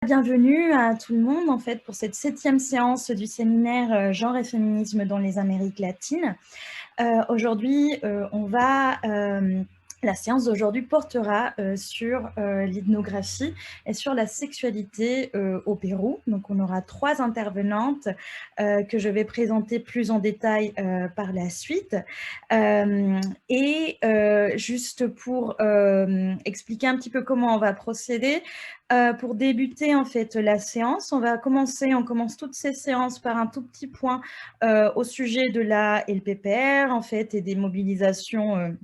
Bienvenue à tout le monde en fait pour cette 7e séance du séminaire Genre et féminisme dans les Amériques latines. Aujourd'hui, la séance d'aujourd'hui portera sur l'ethnographie et sur la sexualité au Pérou. Donc, on aura 3 intervenantes que je vais présenter plus en détail par la suite. Juste pour expliquer un petit peu comment on va procéder, pour débuter en fait la séance, on commence toutes ces séances par un tout petit point au sujet de la LPPR en fait et des mobilisations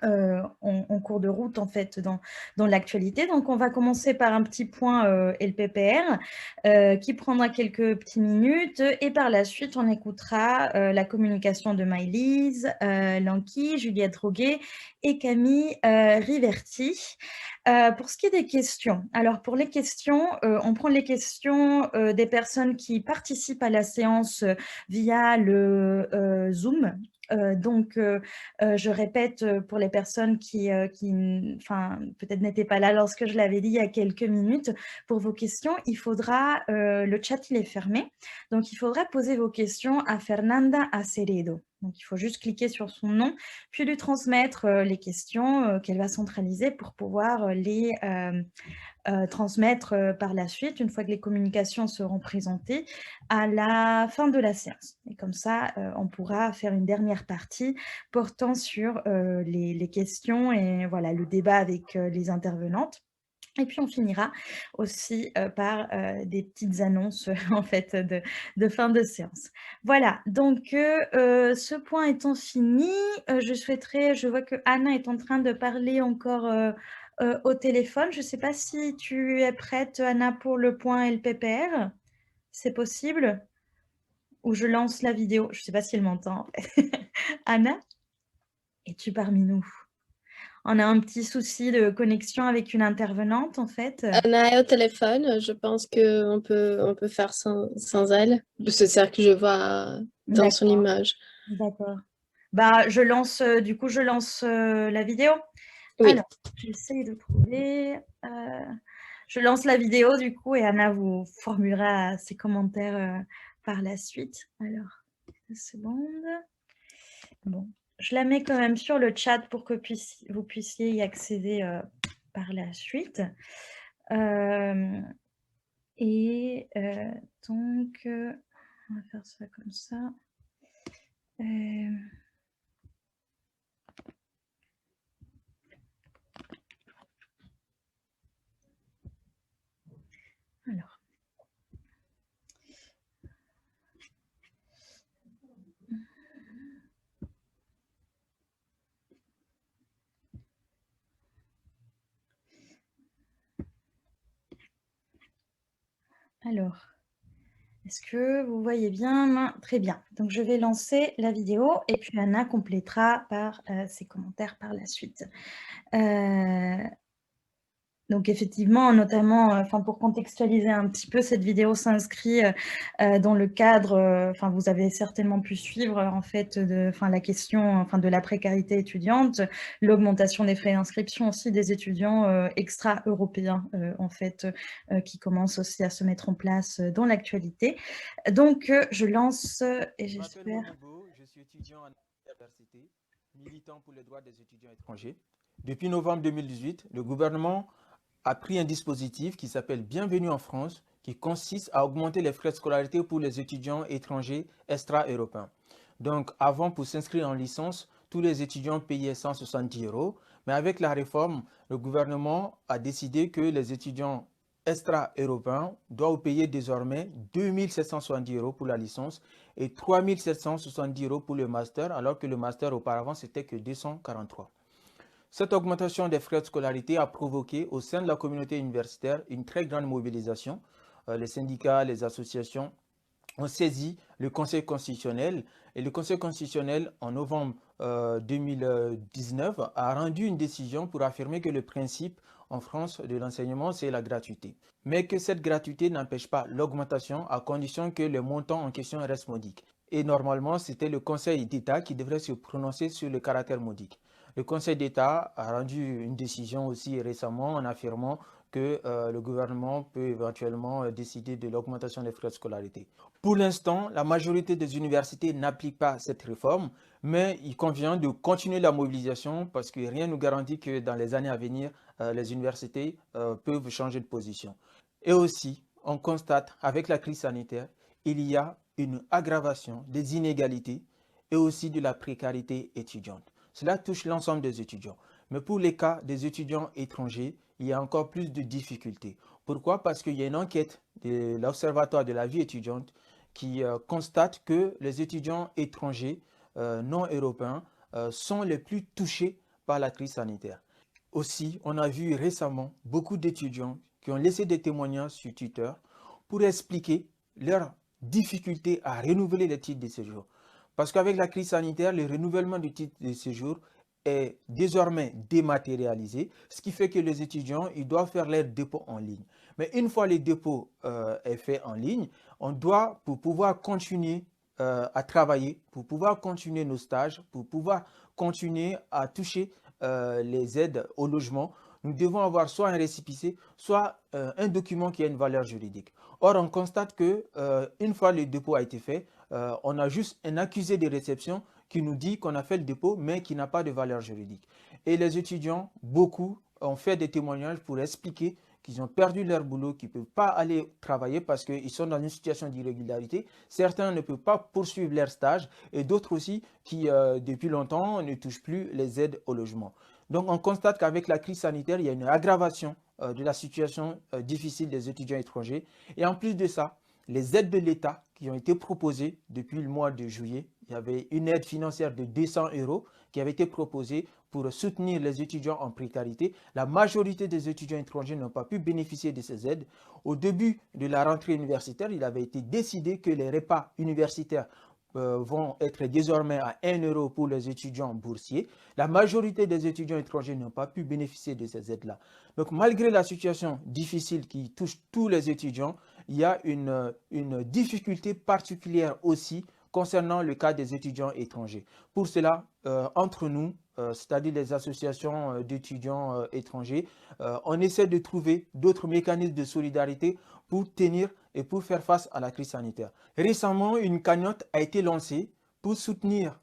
en cours de route en fait dans l'actualité. Donc on va commencer par un petit point LPPR qui prendra quelques petites minutes et par la suite on écoutera la communication de Maëlys, Lanky, Juliette Roguet et Camille Riverti. Pour ce qui est des questions, alors pour les questions, on prend les questions des personnes qui participent à la séance via le Zoom. Je répète pour les personnes qui peut-être n'étaient pas là lorsque je l'avais dit il y a quelques minutes, pour vos questions, il faudra, le chat il est fermé, donc il faudra poser vos questions à Fernanda Aceredo. Donc il faut juste cliquer sur son nom, puis lui transmettre les questions qu'elle va centraliser pour pouvoir les transmettre par la suite, une fois que les communications seront présentées, à la fin de la séance. Et comme ça, on pourra faire une dernière partie portant sur les questions et voilà, le débat avec les intervenantes. Et puis on finira aussi par des petites annonces en fait de fin de séance. Voilà, donc ce point étant fini, je vois que Anna est en train de parler encore au téléphone. Je ne sais pas si tu es prête, Anna, pour le point LPPR. C'est possible? Ou je lance la vidéo? Je ne sais pas si elle m'entend. Anna, es-tu parmi nous? On a un petit souci de connexion avec une intervenante, en fait. Anna est au téléphone, je pense on peut faire sans elle, de ce cercle que je vois dans son D'accord, image. d'accord. Bah, je lance la vidéo. Oui, Alors, j'essaye de trouver. Je lance la vidéo du coup et Anna vous formulera ses commentaires par la suite. Alors, 2 secondes. Bon, je la mets quand même sur le chat pour que vous puissiez y accéder par la suite. Euh, on va faire ça comme ça. Alors. Alors, est-ce que vous voyez bien? Très bien. Donc, je vais lancer la vidéo et puis Anna complétera par ses commentaires par la suite. Donc effectivement, notamment, pour contextualiser un petit peu, cette vidéo s'inscrit dans le cadre, vous avez certainement pu suivre en fait la question de la précarité étudiante, l'augmentation des frais d'inscription aussi des étudiants extra-européens en fait, qui commencent aussi à se mettre en place dans l'actualité. Donc je lance et Je m'appelle j'espère... Modibo, je suis étudiant en université, militant pour les droits des étudiants étrangers. Depuis novembre 2018, le gouvernement a pris un dispositif qui s'appelle Bienvenue en France, qui consiste à augmenter les frais de scolarité pour les étudiants étrangers extra-européens. Donc avant, pour s'inscrire en licence, tous les étudiants payaient 170 €, mais avec la réforme, le gouvernement a décidé que les étudiants extra-européens doivent payer désormais 2 770 € pour la licence et 3 770 € pour le master, alors que le master auparavant c'était que 243. Cette augmentation des frais de scolarité a provoqué au sein de la communauté universitaire une très grande mobilisation. Les syndicats, les associations ont saisi le Conseil constitutionnel et le Conseil constitutionnel en novembre 2019 a rendu une décision pour affirmer que le principe en France de l'enseignement, c'est la gratuité. Mais que cette gratuité n'empêche pas l'augmentation à condition que le montant en question reste modique. Et normalement, c'était le Conseil d'État qui devrait se prononcer sur le caractère modique. Le Conseil d'État a rendu une décision aussi récemment en affirmant que le gouvernement peut éventuellement décider de l'augmentation des frais de scolarité. Pour l'instant, la majorité des universités n'appliquent pas cette réforme, mais il convient de continuer la mobilisation parce que rien ne nous garantit que dans les années à venir, les universités peuvent changer de position. Et aussi, on constate avec la crise sanitaire, il y a une aggravation des inégalités et aussi de la précarité étudiante. Cela touche l'ensemble des étudiants. Mais pour les cas des étudiants étrangers, il y a encore plus de difficultés. Pourquoi? Parce qu'il y a une enquête de l'Observatoire de la vie étudiante qui constate que les étudiants étrangers non européens sont les plus touchés par la crise sanitaire. Aussi, on a vu récemment beaucoup d'étudiants qui ont laissé des témoignages sur Twitter pour expliquer leurs difficultés à renouveler les titres de séjour. Parce qu'avec la crise sanitaire, le renouvellement du titre de séjour est désormais dématérialisé, ce qui fait que les étudiants ils doivent faire leur dépôt en ligne. Mais une fois le dépôt est fait en ligne, on doit, pour pouvoir continuer à travailler, pour pouvoir continuer nos stages, pour pouvoir continuer à toucher les aides au logement, nous devons avoir soit un récépissé, soit un document qui a une valeur juridique. Or, on constate que une fois le dépôt a été fait, on a juste un accusé de réception qui nous dit qu'on a fait le dépôt, mais qui n'a pas de valeur juridique. Et les étudiants, beaucoup, ont fait des témoignages pour expliquer qu'ils ont perdu leur boulot, qu'ils ne peuvent pas aller travailler parce qu'ils sont dans une situation d'irrégularité. Certains ne peuvent pas poursuivre leur stage et d'autres aussi qui, depuis longtemps, ne touchent plus les aides au logement. Donc, on constate qu'avec la crise sanitaire, il y a une aggravation de la situation difficile des étudiants étrangers. Et en plus de ça, les aides de l'État qui ont été proposées depuis le mois de juillet, il y avait une aide financière de 200 € qui avait été proposée pour soutenir les étudiants en précarité. La majorité des étudiants étrangers n'ont pas pu bénéficier de ces aides. Au début de la rentrée universitaire, il avait été décidé que les repas universitaires vont être désormais à 1 € pour les étudiants boursiers. La majorité des étudiants étrangers n'ont pas pu bénéficier de ces aides-là. Donc, malgré la situation difficile qui touche tous les étudiants, il y a une difficulté particulière aussi concernant le cas des étudiants étrangers. Pour cela, entre nous, c'est-à-dire les associations d'étudiants étrangers, on essaie de trouver d'autres mécanismes de solidarité pour tenir et pour faire face à la crise sanitaire. Récemment, une cagnotte a été lancée pour soutenir,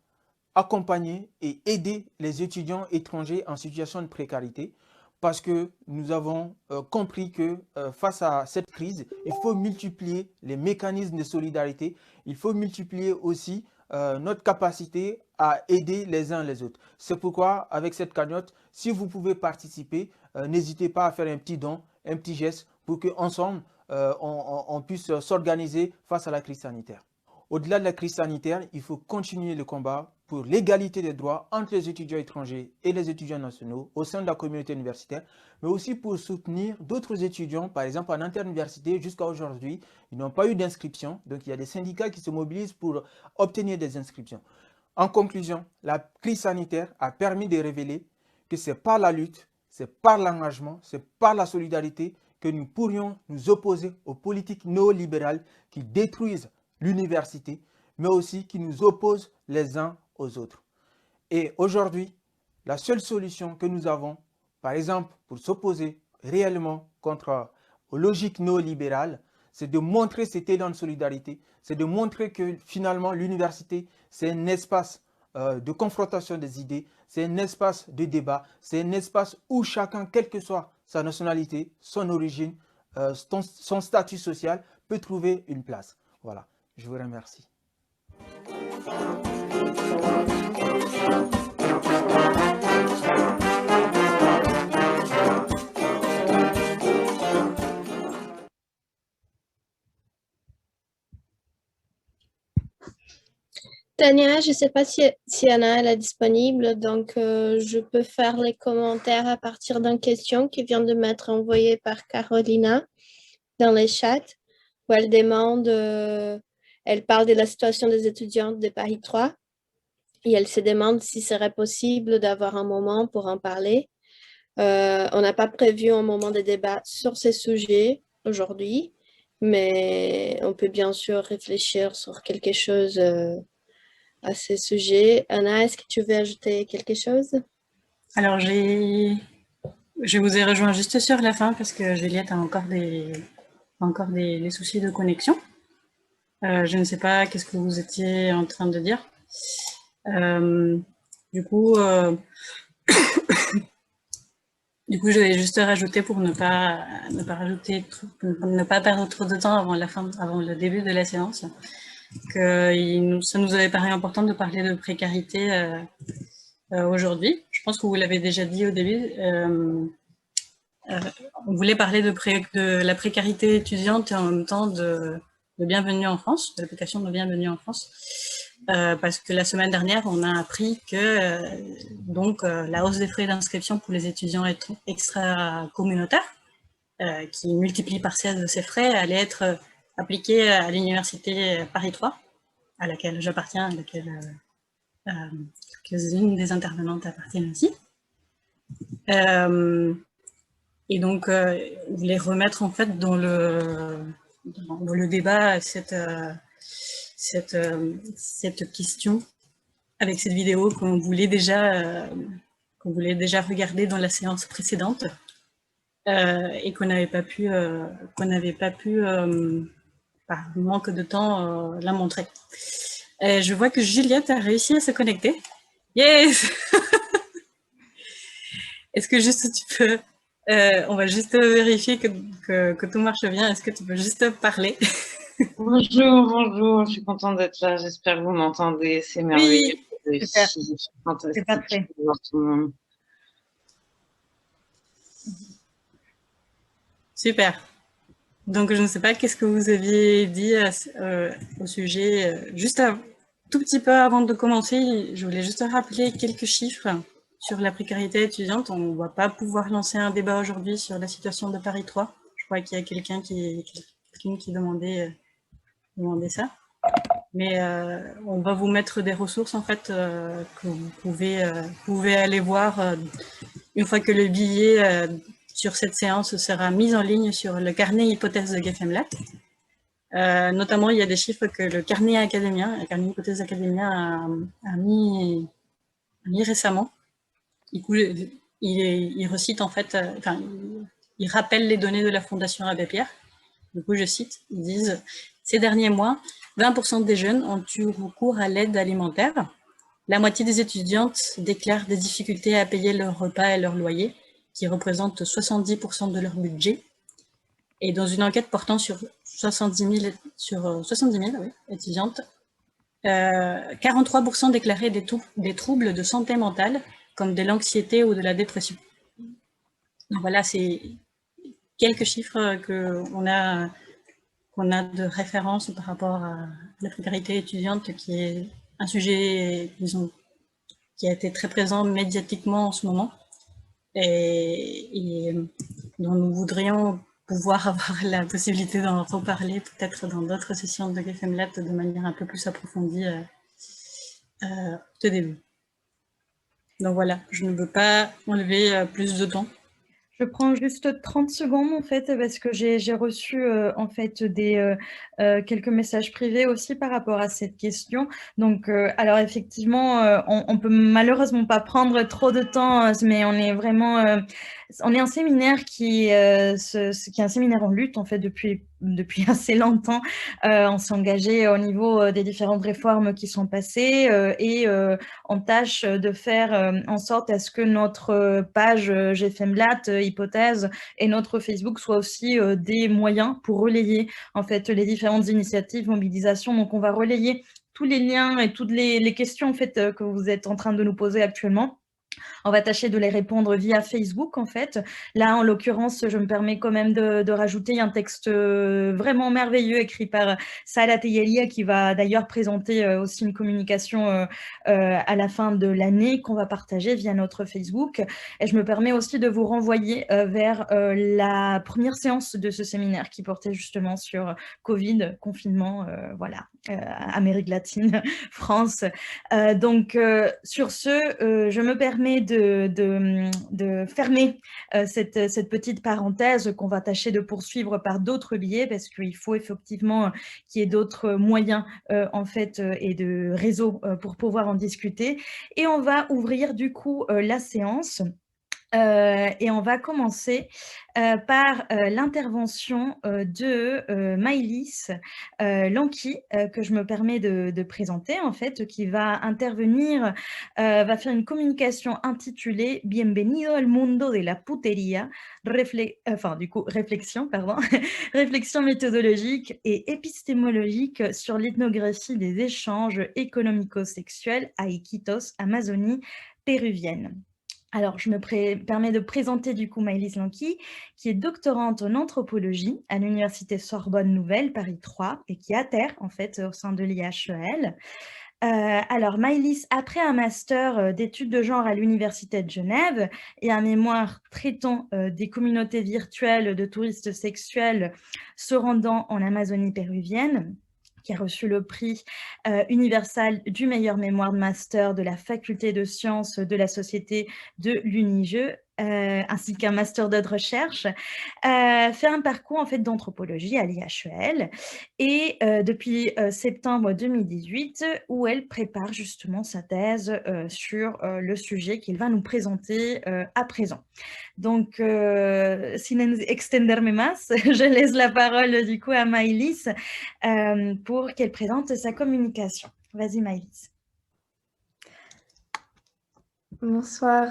accompagner et aider les étudiants étrangers en situation de précarité parce que nous avons compris que face à cette crise, il faut multiplier les mécanismes de solidarité, il faut multiplier aussi notre capacité à aider les uns les autres. C'est pourquoi, avec cette cagnotte, si vous pouvez participer, n'hésitez pas à faire un petit don, un petit geste pour qu'ensemble, on puisse s'organiser face à la crise sanitaire. Au-delà de la crise sanitaire, il faut continuer le combat pour l'égalité des droits entre les étudiants étrangers et les étudiants nationaux au sein de la communauté universitaire, mais aussi pour soutenir d'autres étudiants, par exemple en interuniversité, jusqu'à aujourd'hui, ils n'ont pas eu d'inscription, donc il y a des syndicats qui se mobilisent pour obtenir des inscriptions. En conclusion, la crise sanitaire a permis de révéler que c'est par la lutte, c'est par l'engagement, c'est par la solidarité que nous pourrions nous opposer aux politiques néolibérales qui détruisent l'université, mais aussi qui nous opposent les uns aux autres. Et aujourd'hui, la seule solution que nous avons, par exemple, pour s'opposer réellement aux logiques néolibérales, c'est de montrer cet élan de solidarité, c'est de montrer que finalement l'université, c'est un espace de confrontation des idées, c'est un espace de débat, c'est un espace où chacun, quelle que soit sa nationalité, son origine, son statut social, peut trouver une place. Voilà, je vous remercie. Tania, je ne sais pas si Anna elle est disponible, donc je peux faire les commentaires à partir d'une question qui vient de m'être envoyée par Carolina dans les chats, où elle demande, elle parle de la situation des étudiantes de Paris 3, et elle se demande si serait possible d'avoir un moment pour en parler. On n'a pas prévu un moment de débat sur ces sujets aujourd'hui, mais on peut bien sûr réfléchir sur quelque chose à ce sujet. Anna, est-ce que tu veux ajouter quelque chose? Alors, je vous ai rejoint juste sur la fin parce que Juliette a encore des soucis de connexion. Je ne sais pas qu'est-ce que vous étiez en train de dire. Du coup, je vais juste rajouter pour ne pas perdre trop de temps avant le début de la séance, que ça nous avait paru important de parler de précarité aujourd'hui. Je pense que vous l'avez déjà dit au début. On voulait parler de la précarité étudiante et en même temps de Bienvenue en France, de l'application de Bienvenue en France, parce que la semaine dernière, on a appris que la hausse des frais d'inscription pour les étudiants extra-communautaires, qui multiplie par 16 ces frais, allait être appliquée à l'université Paris 3, à laquelle j'appartiens, à laquelle quelques-unes des intervenantes appartiennent aussi. Et donc, on voulait remettre en fait dans le débat cette question avec cette vidéo qu'on voulait déjà regarder dans la séance précédente et qu'on n'avait pas pu par manque de temps la montrer. Je vois que Juliette a réussi à se connecter. Yes. Est-ce que juste tu peux on va juste vérifier que tout marche bien. Est-ce que tu peux juste parler? Bonjour, je suis contente d'être là. J'espère que vous m'entendez. C'est merveilleux. Oui, c'est parfait. Super. Donc, je ne sais pas qu'est-ce que vous aviez dit au sujet. Juste un tout petit peu avant de commencer, je voulais juste rappeler quelques chiffres sur la précarité étudiante. On ne va pas pouvoir lancer un débat aujourd'hui sur la situation de Paris 3. Je crois qu'il y a quelqu'un qui demandait ça. Mais on va vous mettre des ressources en fait que vous pouvez aller voir une fois que le billet sur cette séance sera mis en ligne sur le carnet hypothèse de GFMLAT. Notamment, il y a des chiffres que le carnet hypothèse académien a mis récemment. Il recite en fait, il rappelle les données de la Fondation Abbé Pierre. Du coup, je cite, ils disent « Ces derniers mois, 20% des jeunes ont eu recours à l'aide alimentaire. La moitié des étudiantes déclarent des difficultés à payer leur repas et leur loyer, qui représentent 70% de leur budget. Et dans une enquête portant sur 70 000 étudiantes, 43% déclaraient des troubles de santé mentale, comme de l'anxiété ou de la dépression. Donc voilà, c'est quelques chiffres qu'on a de référence par rapport à la précarité étudiante, qui est un sujet, disons, qui a été très présent médiatiquement en ce moment et dont nous voudrions pouvoir avoir la possibilité d'en reparler peut-être dans d'autres sessions de GFMLAT de manière un peu plus approfondie au début. Donc voilà, je ne veux pas enlever plus de temps. Je prends juste 30 secondes en fait parce que j'ai reçu en fait quelques messages privés aussi par rapport à cette question. Donc alors effectivement, on peut malheureusement pas prendre trop de temps, mais on est vraiment on est un séminaire qui est un séminaire en lutte en fait depuis assez longtemps. On s'est engagé au niveau des différentes réformes qui sont passées et on tâche de faire en sorte à ce que notre page GFMLAT hypothèse et notre Facebook soient aussi des moyens pour relayer en fait les différentes initiatives, mobilisations. Donc on va relayer tous les liens et toutes les questions en fait que vous êtes en train de nous poser actuellement. On va tâcher de les répondre via Facebook, en fait. Là, en l'occurrence, je me permets quand même de rajouter un texte vraiment merveilleux écrit par Salah Teyelia, qui va d'ailleurs présenter aussi une communication à la fin de l'année qu'on va partager via notre Facebook. Et je me permets aussi de vous renvoyer vers la première séance de ce séminaire qui portait justement sur Covid, confinement, voilà. Amérique latine, France. Donc, sur ce, je me permets de fermer cette petite parenthèse qu'on va tâcher de poursuivre par d'autres biais, parce qu'il faut effectivement qu'il y ait d'autres moyens, en fait, et de réseaux pour pouvoir en discuter. Et on va ouvrir du coup la séance. Et on va commencer par l'intervention de Maïlis Lanqui, que je me permets de présenter, en fait, qui va intervenir, va faire une communication intitulée « Bienvenido al mundo de la putería », réflexion, pardon, réflexion méthodologique et épistémologique sur l'ethnographie des échanges économico-sexuels à Iquitos, Amazonie péruvienne. Alors, je me permets de présenter du coup Maïlis Lanqui, qui est doctorante en anthropologie à l'Université Sorbonne Nouvelle, Paris 3, et qui atterre en fait au sein de l'IHEL. Alors, Maïlis, après un master d'études de genre à l'Université de Genève et un mémoire traitant des communautés virtuelles de touristes sexuels se rendant en Amazonie péruvienne, qui a reçu le prix universal du meilleur mémoire de master de la faculté de sciences de la société de l'UNIGE, ainsi qu'un master de recherche, fait un parcours en fait d'anthropologie à l'IHEL et depuis septembre 2018 où elle prépare justement sa thèse sur le sujet qu'il va nous présenter à présent. Donc, sin extenderme más, je laisse la parole du coup à Maïlis pour qu'elle présente sa communication. Vas-y Maïlis. Bonsoir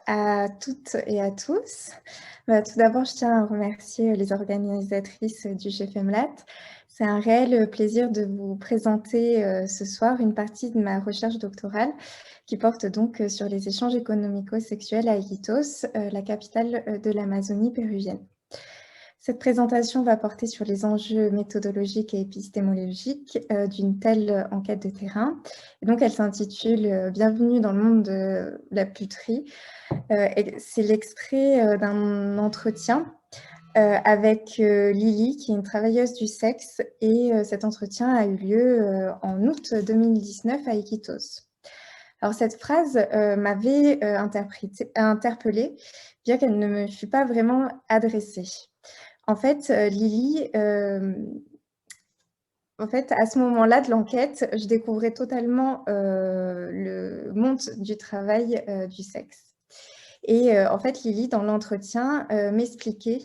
à toutes et à tous. Tout d'abord, je tiens à remercier les organisatrices du GFEMLAT. C'est un réel plaisir de vous présenter ce soir une partie de ma recherche doctorale qui porte donc sur les échanges économico-sexuels à Iquitos, la capitale de l'Amazonie péruvienne. Cette présentation va porter sur les enjeux méthodologiques et épistémologiques d'une telle enquête de terrain. Et donc, elle s'intitule « Bienvenue dans le monde de la puterie ». C'est l'extrait d'un entretien avec Lily, qui est une travailleuse du sexe, et cet entretien a eu lieu en août 2019 à Iquitos. Alors, cette phrase m'avait interpellée, bien qu'elle ne me fût pas vraiment adressée. En fait, Lily, à ce moment-là de l'enquête, je découvrais totalement le monde du travail du sexe. Et en fait, Lily, dans l'entretien, m'expliquait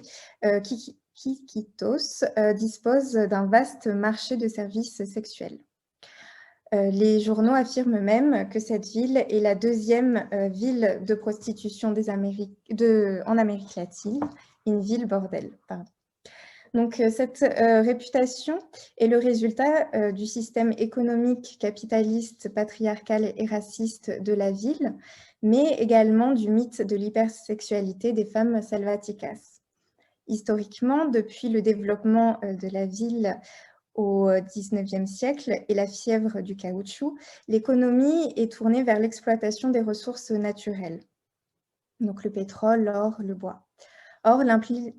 qu'Iquitos dispose d'un vaste marché de services sexuels. Les journaux affirment même que cette ville est la deuxième ville de prostitution en Amérique latine, une ville bordel, pardon. Donc, cette réputation est le résultat du système économique capitaliste, patriarcal et raciste de la ville, mais également du mythe de l'hypersexualité des femmes salvaticas. Historiquement, depuis le développement de la ville au XIXe siècle et la fièvre du caoutchouc, l'économie est tournée vers l'exploitation des ressources naturelles, donc le pétrole, l'or, le bois. Or,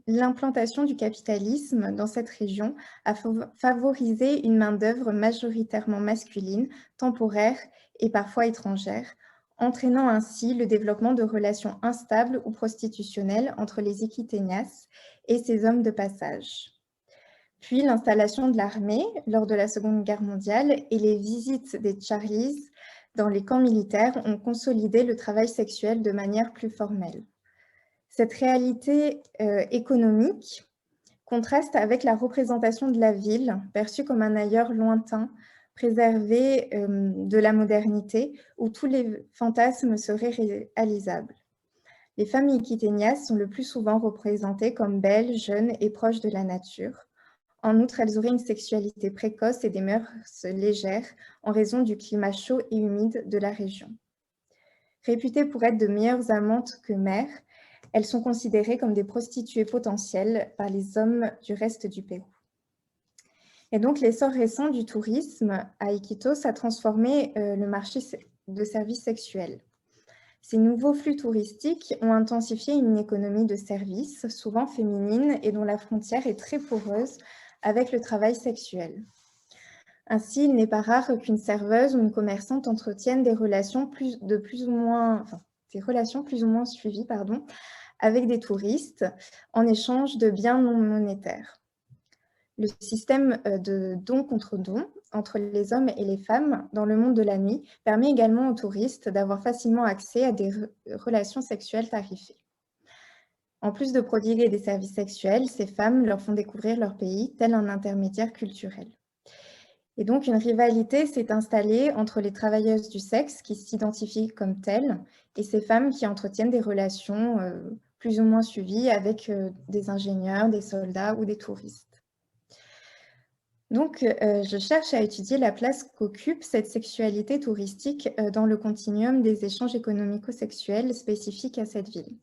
l'implantation du capitalisme dans cette région a favorisé une main-d'œuvre majoritairement masculine, temporaire et parfois étrangère, entraînant ainsi le développement de relations instables ou prostitutionnelles entre les Iquiteñas et ces hommes de passage. Puis l'installation de l'armée lors de la Seconde Guerre mondiale et les visites des Charlies dans les camps militaires ont consolidé le travail sexuel de manière plus formelle. Cette réalité économique contraste avec la représentation de la ville, perçue comme un ailleurs lointain, préservé de la modernité, où tous les fantasmes seraient réalisables. Les femmes iquiteñas sont le plus souvent représentées comme belles, jeunes et proches de la nature. En outre, elles auraient une sexualité précoce et des mœurs légères en raison du climat chaud et humide de la région. Réputées pour être de meilleures amantes que mères, elles sont considérées comme des prostituées potentielles par les hommes du reste du Pérou. Et donc, l'essor récent du tourisme à Iquitos a transformé le marché de services sexuels. Ces nouveaux flux touristiques ont intensifié une économie de services, souvent féminine, et dont la frontière est très poreuse avec le travail sexuel. Ainsi, il n'est pas rare qu'une serveuse ou une commerçante entretienne des relations plus ou moins suivies, avec des touristes en échange de biens non monétaires. Le système de don contre don entre les hommes et les femmes dans le monde de la nuit permet également aux touristes d'avoir facilement accès à des relations sexuelles tarifées. En plus de prodiguer des services sexuels, ces femmes leur font découvrir leur pays, tel un intermédiaire culturel. Et donc, une rivalité s'est installée entre les travailleuses du sexe qui s'identifient comme telles et ces femmes qui entretiennent des relations plus ou moins suivies avec des ingénieurs, des soldats ou des touristes. Donc, je cherche à étudier la place qu'occupe cette sexualité touristique dans le continuum des échanges économico-sexuels spécifiques à cette ville.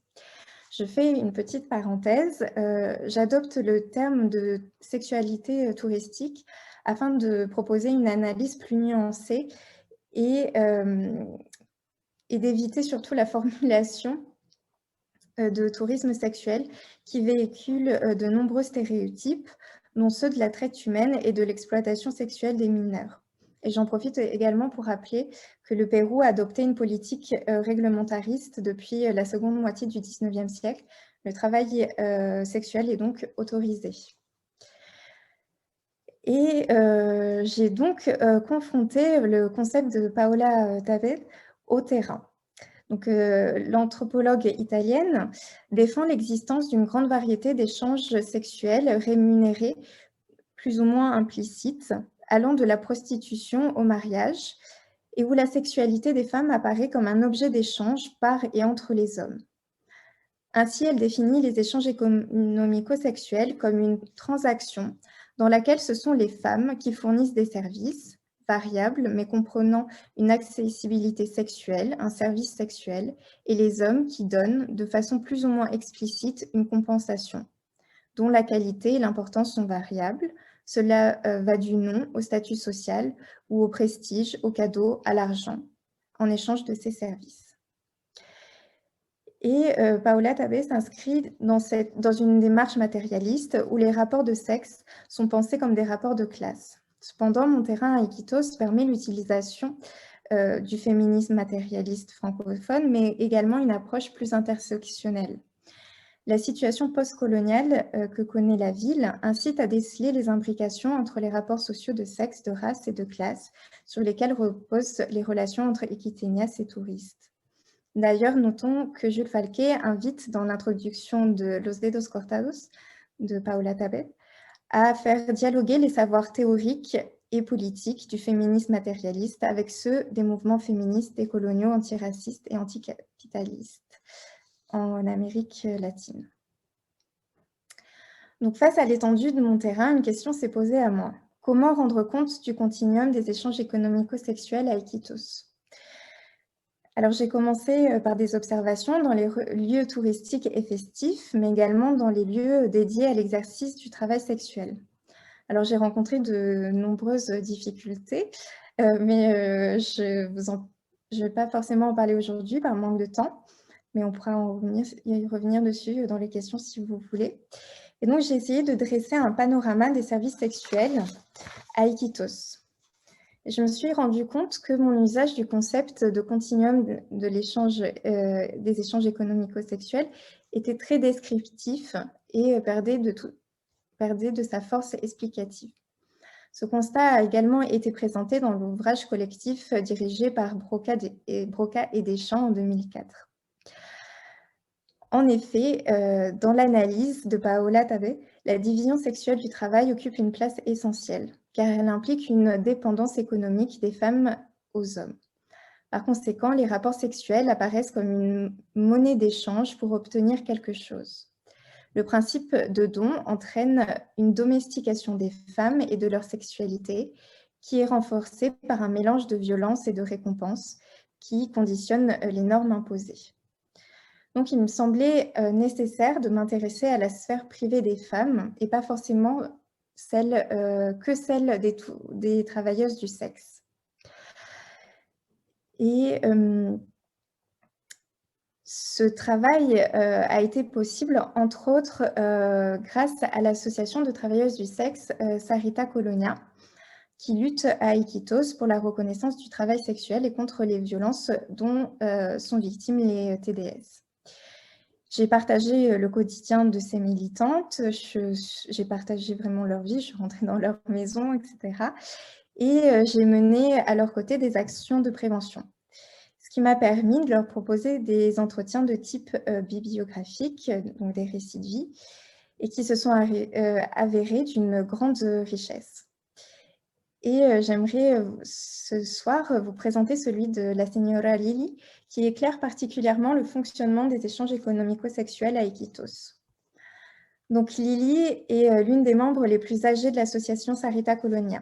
Je fais une petite parenthèse. J'adopte le terme de sexualité touristique afin de proposer une analyse plus nuancée et d'éviter surtout la formulation de tourisme sexuel qui véhicule de nombreux stéréotypes, dont ceux de la traite humaine et de l'exploitation sexuelle des mineurs. Et j'en profite également pour rappeler que le Pérou a adopté une politique réglementariste depuis la seconde moitié du XIXe siècle. Le travail sexuel est donc autorisé. Et j'ai donc confronté le concept de Paola Tabet au terrain. Donc, l'anthropologue italienne défend l'existence d'une grande variété d'échanges sexuels rémunérés, plus ou moins implicites, allant de la prostitution au mariage, et où la sexualité des femmes apparaît comme un objet d'échange par et entre les hommes. Ainsi, elle définit les échanges économico-sexuels comme une transaction dans laquelle ce sont les femmes qui fournissent des services, variables, mais comprenant une accessibilité sexuelle, un service sexuel, et les hommes qui donnent, de façon plus ou moins explicite, une compensation, dont la qualité et l'importance sont variables. Cela va du nom au statut social ou au prestige, au cadeau, à l'argent, en échange de ces services. Et Paola Tabet s'inscrit dans une démarche matérialiste où les rapports de sexe sont pensés comme des rapports de classe. Cependant, mon terrain à Iquitos permet l'utilisation du féminisme matérialiste francophone, mais également une approche plus intersectionnelle. La situation postcoloniale que connaît la ville incite à déceler les imbrications entre les rapports sociaux de sexe, de race et de classe sur lesquels reposent les relations entre Iquiténias et touristes. D'ailleurs, notons que Jules Falquet invite dans l'introduction de Los Dedos Cortados de Paola Tabet à faire dialoguer les savoirs théoriques et politiques du féminisme matérialiste avec ceux des mouvements féministes décoloniaux, antiracistes et anticapitalistes en Amérique latine. Donc, face à l'étendue de mon terrain, une question s'est posée à moi. Comment rendre compte du continuum des échanges économico-sexuels à Iquitos ? Alors, j'ai commencé par des observations dans les lieux touristiques et festifs, mais également dans les lieux dédiés à l'exercice du travail sexuel. Alors, j'ai rencontré de nombreuses difficultés, mais je ne vais pas forcément en parler aujourd'hui par manque de temps, mais on pourra y revenir dessus dans les questions si vous voulez. Et donc, j'ai essayé de dresser un panorama des services sexuels à Iquitos. Et je me suis rendu compte que mon usage du concept de continuum de l'échange, des échanges économico-sexuels était très descriptif et perdait de sa force explicative. Ce constat a également été présenté dans l'ouvrage collectif dirigé par Broca et Deschamps en 2004. En effet, dans l'analyse de Paola Tabet, la division sexuelle du travail occupe une place essentielle, car elle implique une dépendance économique des femmes aux hommes. Par conséquent, les rapports sexuels apparaissent comme une monnaie d'échange pour obtenir quelque chose. Le principe de don entraîne une domestication des femmes et de leur sexualité qui est renforcée par un mélange de violence et de récompense qui conditionne les normes imposées. Donc, il me semblait nécessaire de m'intéresser à la sphère privée des femmes et pas forcément celle des travailleuses du sexe. Et ce travail a été possible, entre autres, grâce à l'association de travailleuses du sexe Sarita Colonia, qui lutte à Iquitos pour la reconnaissance du travail sexuel et contre les violences dont sont victimes les TDS. J'ai partagé le quotidien de ces militantes, j'ai partagé vraiment leur vie, je suis rentrée dans leur maison, etc. Et j'ai mené à leur côté des actions de prévention, ce qui m'a permis de leur proposer des entretiens de type bibliographique, donc des récits de vie, et qui se sont avérés d'une grande richesse. Et j'aimerais ce soir vous présenter celui de la señora Lili, qui éclaire particulièrement le fonctionnement des échanges économico-sexuels à Iquitos. Donc Lili est l'une des membres les plus âgées de l'association Sarita Colonia.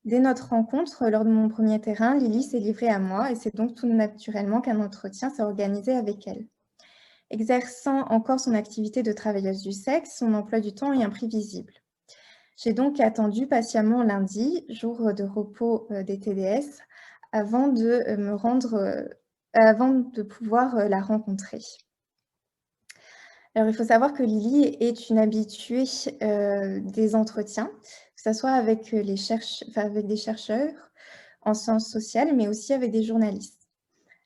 Dès notre rencontre, lors de mon premier terrain, Lili s'est livrée à moi et c'est donc tout naturellement qu'un entretien s'est organisé avec elle. Exerçant encore son activité de travailleuse du sexe, son emploi du temps est imprévisible. J'ai donc attendu patiemment lundi, jour de repos des TDS, avant de pouvoir la rencontrer. Alors, il faut savoir que Lili est une habituée des entretiens, que ce soit avec des chercheurs en sciences sociales, mais aussi avec des journalistes.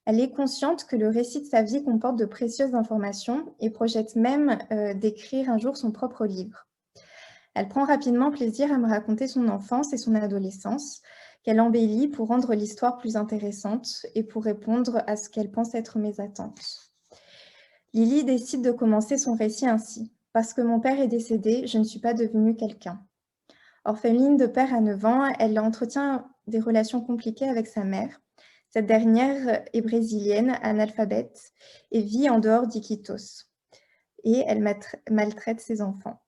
Elle est consciente que le récit de sa vie comporte de précieuses informations et projette même d'écrire un jour son propre livre. Elle prend rapidement plaisir à me raconter son enfance et son adolescence, qu'elle embellit pour rendre l'histoire plus intéressante et pour répondre à ce qu'elle pense être mes attentes. Lili décide de commencer son récit ainsi. « Parce que mon père est décédé, je ne suis pas devenue quelqu'un. » Orpheline de père à 9 ans, elle entretient des relations compliquées avec sa mère. Cette dernière est brésilienne, analphabète, et vit en dehors d'Iquitos. Et elle maltraite ses enfants.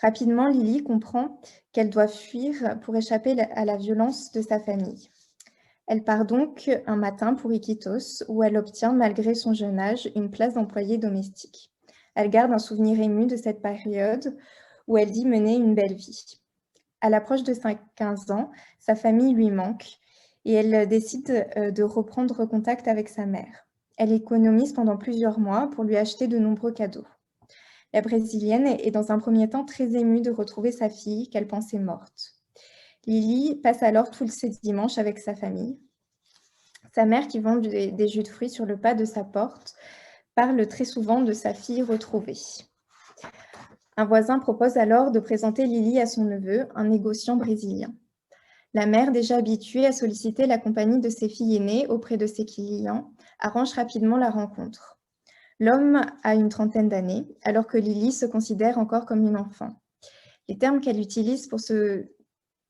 Rapidement, Lili comprend qu'elle doit fuir pour échapper à la violence de sa famille. Elle part donc un matin pour Iquitos, où elle obtient, malgré son jeune âge, une place d'employée domestique. Elle garde un souvenir ému de cette période où elle dit mener une belle vie. À l'approche de 15 ans, sa famille lui manque et elle décide de reprendre contact avec sa mère. Elle économise pendant plusieurs mois pour lui acheter de nombreux cadeaux. La Brésilienne est dans un premier temps très émue de retrouver sa fille qu'elle pensait morte. Lili passe alors tous ses dimanches avec sa famille. Sa mère, qui vend des jus de fruits sur le pas de sa porte, parle très souvent de sa fille retrouvée. Un voisin propose alors de présenter Lili à son neveu, un négociant brésilien. La mère, déjà habituée à solliciter la compagnie de ses filles aînées auprès de ses clients, arrange rapidement la rencontre. L'homme a une trentaine d'années, alors que Lili se considère encore comme une enfant. Les termes qu'elle utilise pour se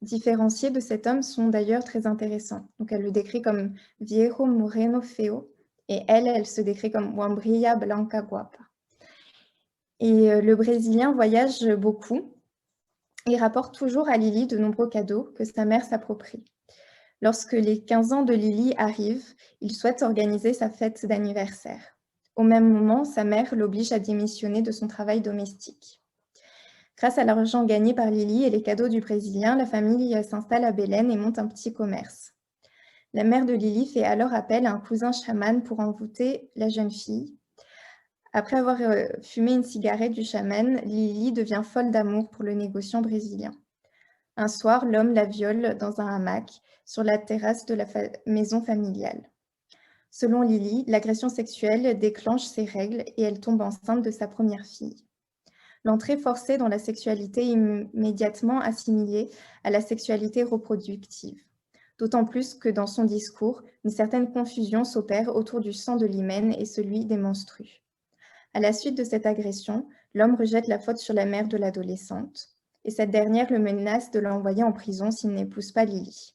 différencier de cet homme sont d'ailleurs très intéressants. Donc, elle le décrit comme « viejo moreno feo » et elle se décrit comme « wambria blanca guapa ». Et le Brésilien voyage beaucoup et rapporte toujours à Lili de nombreux cadeaux que sa mère s'approprie. Lorsque les 15 ans de Lili arrivent, il souhaite organiser sa fête d'anniversaire. Au même moment, sa mère l'oblige à démissionner de son travail domestique. Grâce à l'argent gagné par Lili et les cadeaux du Brésilien, la famille s'installe à Belém et monte un petit commerce. La mère de Lili fait alors appel à un cousin chaman pour envoûter la jeune fille. Après avoir fumé une cigarette du chaman, Lili devient folle d'amour pour le négociant brésilien. Un soir, l'homme la viole dans un hamac sur la terrasse de la maison familiale. Selon Lili, l'agression sexuelle déclenche ses règles et elle tombe enceinte de sa première fille. L'entrée forcée dans la sexualité est immédiatement assimilée à la sexualité reproductive. D'autant plus que dans son discours, une certaine confusion s'opère autour du sang de l'hymen et celui des menstrues. À la suite de cette agression, l'homme rejette la faute sur la mère de l'adolescente et cette dernière le menace de l'envoyer en prison s'il n'épouse pas Lili.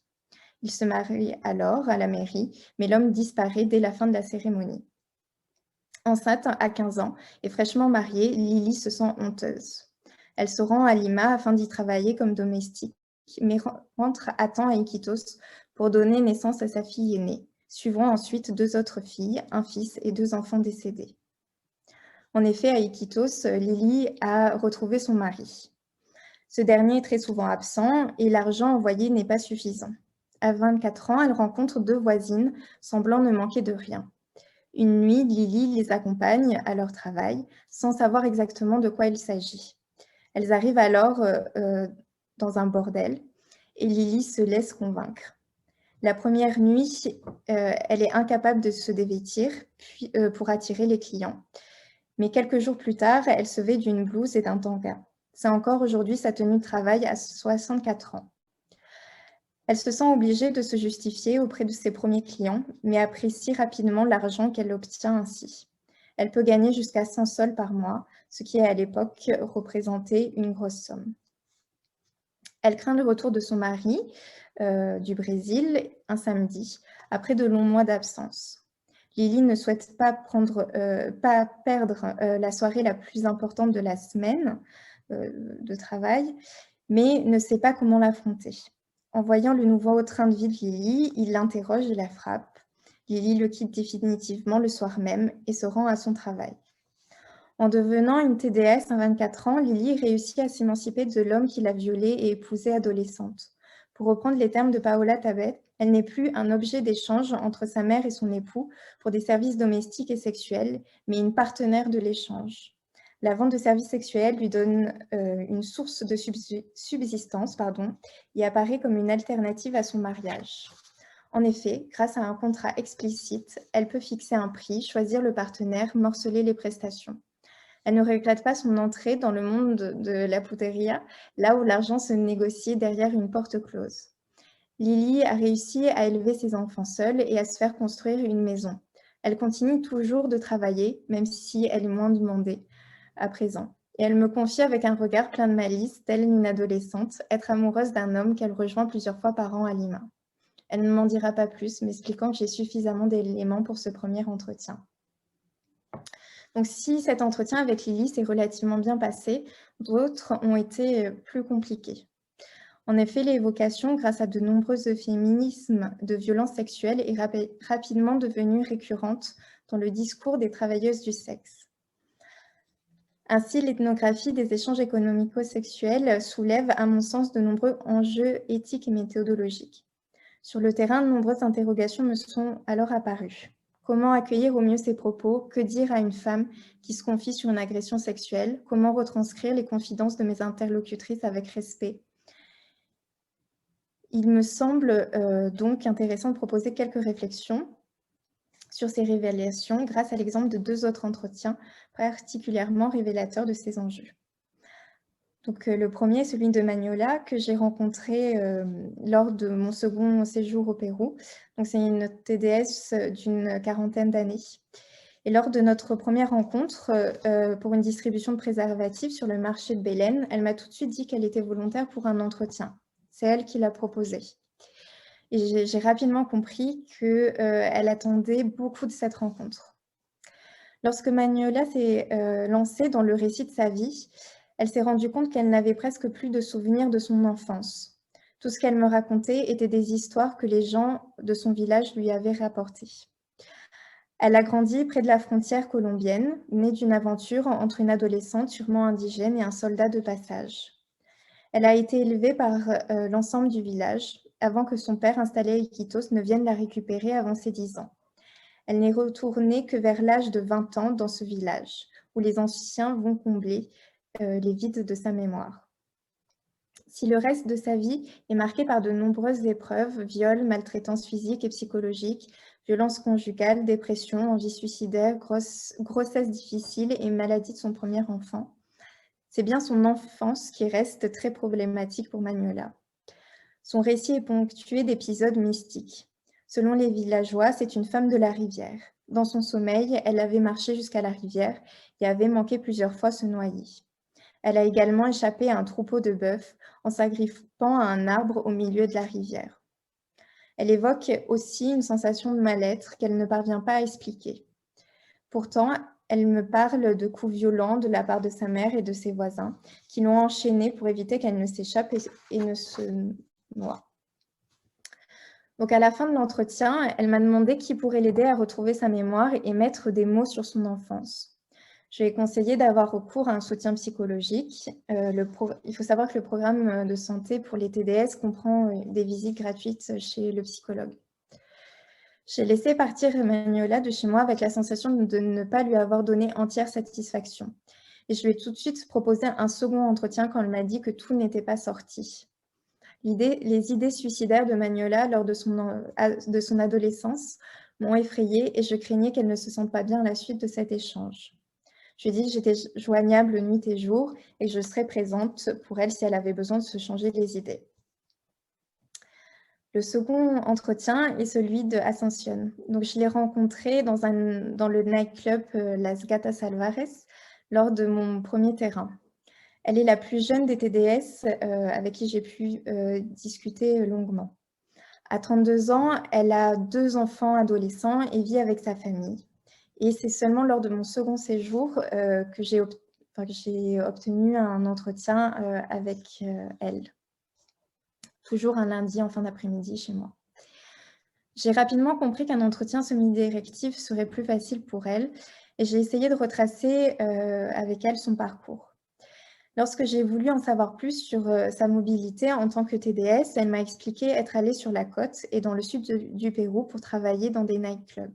Il se marie alors à la mairie, mais l'homme disparaît dès la fin de la cérémonie. Enceinte à 15 ans et fraîchement mariée, Lili se sent honteuse. Elle se rend à Lima afin d'y travailler comme domestique, mais rentre à temps à Iquitos pour donner naissance à sa fille aînée, suivront ensuite 2 autres filles, un fils et 2 enfants décédés. En effet, à Iquitos, Lili a retrouvé son mari. Ce dernier est très souvent absent et l'argent envoyé n'est pas suffisant. À 24 ans, elle rencontre 2 voisines, semblant ne manquer de rien. Une nuit, Lili les accompagne à leur travail, sans savoir exactement de quoi il s'agit. Elles arrivent alors dans un bordel et Lily se laisse convaincre. La première nuit, elle est incapable de se dévêtir pour attirer les clients. Mais quelques jours plus tard, elle se vêt d'une blouse et d'un tanga. C'est encore aujourd'hui sa tenue de travail à 64 ans. Elle se sent obligée de se justifier auprès de ses premiers clients, mais apprécie rapidement l'argent qu'elle obtient ainsi. Elle peut gagner jusqu'à 100 sols par mois, ce qui à l'époque représentait une grosse somme. Elle craint le retour de son mari du Brésil un samedi, après de longs mois d'absence. Lily ne souhaite pas perdre la soirée la plus importante de la semaine de travail, mais ne sait pas comment l'affronter. En voyant le nouveau train de vie de Lily, il l'interroge et la frappe. Lily le quitte définitivement le soir même et se rend à son travail. En devenant une TDS à 24 ans, Lily réussit à s'émanciper de l'homme qui l'a violée et épousée adolescente. Pour reprendre les termes de Paola Tabet, elle n'est plus un objet d'échange entre sa mère et son époux pour des services domestiques et sexuels, mais une partenaire de l'échange. La vente de services sexuels lui donne une source de subsistance et apparaît comme une alternative à son mariage. En effet, grâce à un contrat explicite, elle peut fixer un prix, choisir le partenaire, morceler les prestations. Elle ne regrette pas son entrée dans le monde de la puteria, là où l'argent se négocie derrière une porte close. Lily a réussi à élever ses enfants seule et à se faire construire une maison. Elle continue toujours de travailler, même si elle est moins demandée à présent. Et elle me confie avec un regard plein de malice, telle une adolescente, être amoureuse d'un homme qu'elle rejoint plusieurs fois par an à Lima. Elle ne m'en dira pas plus, m'expliquant que j'ai suffisamment d'éléments pour ce premier entretien. Donc, si cet entretien avec Lily s'est relativement bien passé, d'autres ont été plus compliqués. En effet, l'évocation, grâce à de nombreux euphémismes de violences sexuelles, est rapidement devenue récurrente dans le discours des travailleuses du sexe. Ainsi, l'ethnographie des échanges économico-sexuels soulève, à mon sens, de nombreux enjeux éthiques et méthodologiques. Sur le terrain, de nombreuses interrogations me sont alors apparues. Comment accueillir au mieux ces propos? Que dire à une femme qui se confie sur une agression sexuelle? Comment retranscrire les confidences de mes interlocutrices avec respect? Il me semble donc intéressant de proposer quelques réflexions sur ces révélations grâce à l'exemple de 2 autres entretiens particulièrement révélateurs de ces enjeux. Donc, le premier est celui de Magnola, que j'ai rencontré lors de mon second séjour au Pérou. Donc, c'est une TDS d'une quarantaine d'années. Et lors de notre première rencontre pour une distribution de préservatifs sur le marché de Belém, elle m'a tout de suite dit qu'elle était volontaire pour un entretien. C'est elle qui l'a proposé. Et j'ai rapidement compris qu'elle attendait beaucoup de cette rencontre. Lorsque Magnola s'est lancée dans le récit de sa vie, elle s'est rendue compte qu'elle n'avait presque plus de souvenirs de son enfance. Tout ce qu'elle me racontait étaient des histoires que les gens de son village lui avaient rapportées. Elle a grandi près de la frontière colombienne, née d'une aventure entre une adolescente sûrement indigène et un soldat de passage. Elle a été élevée par l'ensemble du village, avant que son père installé à Iquitos ne vienne la récupérer avant ses 10 ans. Elle n'est retournée que vers l'âge de 20 ans dans ce village, où les anciens vont combler les vides de sa mémoire. Si le reste de sa vie est marqué par de nombreuses épreuves, viols, maltraitance physique et psychologique, violences conjugales, dépression, envie suicidaire, grossesse difficile et maladie de son premier enfant, c'est bien son enfance qui reste très problématique pour Magnola. Son récit est ponctué d'épisodes mystiques. Selon les villageois, c'est une femme de la rivière. Dans son sommeil, elle avait marché jusqu'à la rivière et avait manqué plusieurs fois se noyer. Elle a également échappé à un troupeau de bœufs en s'agrippant à un arbre au milieu de la rivière. Elle évoque aussi une sensation de mal-être qu'elle ne parvient pas à expliquer. Pourtant, elle me parle de coups violents de la part de sa mère et de ses voisins qui l'ont enchaînée pour éviter qu'elle ne s'échappe et ne se noie. Donc à la fin de l'entretien, elle m'a demandé qui pourrait l'aider à retrouver sa mémoire et mettre des mots sur son enfance. Je lui ai conseillé d'avoir recours à un soutien psychologique. Il faut savoir que le programme de santé pour les TDS comprend des visites gratuites chez le psychologue. J'ai laissé partir Magnola de chez moi avec la sensation de ne pas lui avoir donné entière satisfaction. Et je lui ai tout de suite proposé un second entretien quand elle m'a dit que tout n'était pas sorti. Les idées suicidaires de Magnola lors de son adolescence m'ont effrayée et je craignais qu'elle ne se sente pas bien à la suite de cet échange. Je lui ai dit que j'étais joignable nuit et jour et que je serais présente pour elle si elle avait besoin de se changer les idées. Le second entretien est celui de Ascension. Donc, je l'ai rencontrée dans le nightclub Las Gatas Alvarez lors de mon premier terrain. Elle est la plus jeune des TDS avec qui j'ai pu discuter longuement. À 32 ans, elle a 2 enfants adolescents et vit avec sa famille. Et c'est seulement lors de mon second séjour que j'ai obtenu un entretien avec elle. Toujours un lundi en fin d'après-midi chez moi. J'ai rapidement compris qu'un entretien semi-directif serait plus facile pour elle et j'ai essayé de retracer avec elle son parcours. Lorsque j'ai voulu en savoir plus sur sa mobilité en tant que TDS, elle m'a expliqué être allée sur la côte et dans le sud du Pérou pour travailler dans des nightclubs.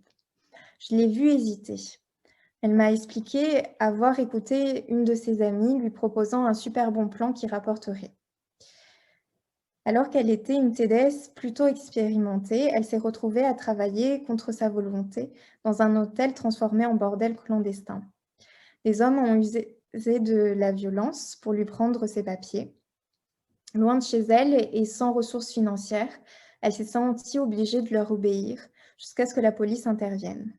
Je l'ai vue hésiter. Elle m'a expliqué avoir écouté une de ses amies lui proposant un super bon plan qui rapporterait. Alors qu'elle était une TDS plutôt expérimentée, elle s'est retrouvée à travailler contre sa volonté dans un hôtel transformé en bordel clandestin. Les hommes ont usé de la violence pour lui prendre ses papiers. Loin de chez elle et sans ressources financières, elle s'est sentie obligée de leur obéir jusqu'à ce que la police intervienne.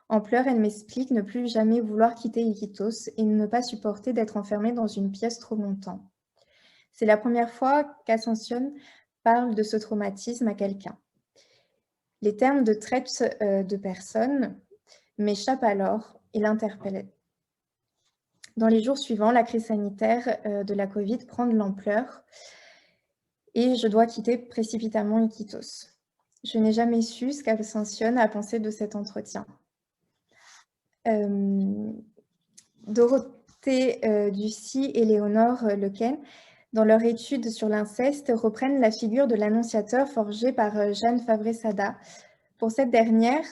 En pleurs, elle m'explique ne plus jamais vouloir quitter Iquitos et ne pas supporter d'être enfermée dans une pièce trop longtemps. C'est la première fois qu'Ascension parle de ce traumatisme à quelqu'un. Les termes de traite de personnes m'échappent alors et l'interpellent. Dans les jours suivants, la crise sanitaire de la Covid prend de l'ampleur et je dois quitter précipitamment Iquitos. Je n'ai jamais su ce qu'Ascension a pensé de cet entretien. Dorothée Ducy et Léonore Lequen, dans leur étude sur l'inceste, reprennent la figure de l'annonciateur forgé par Jeanne Favre-Sada. Pour cette dernière,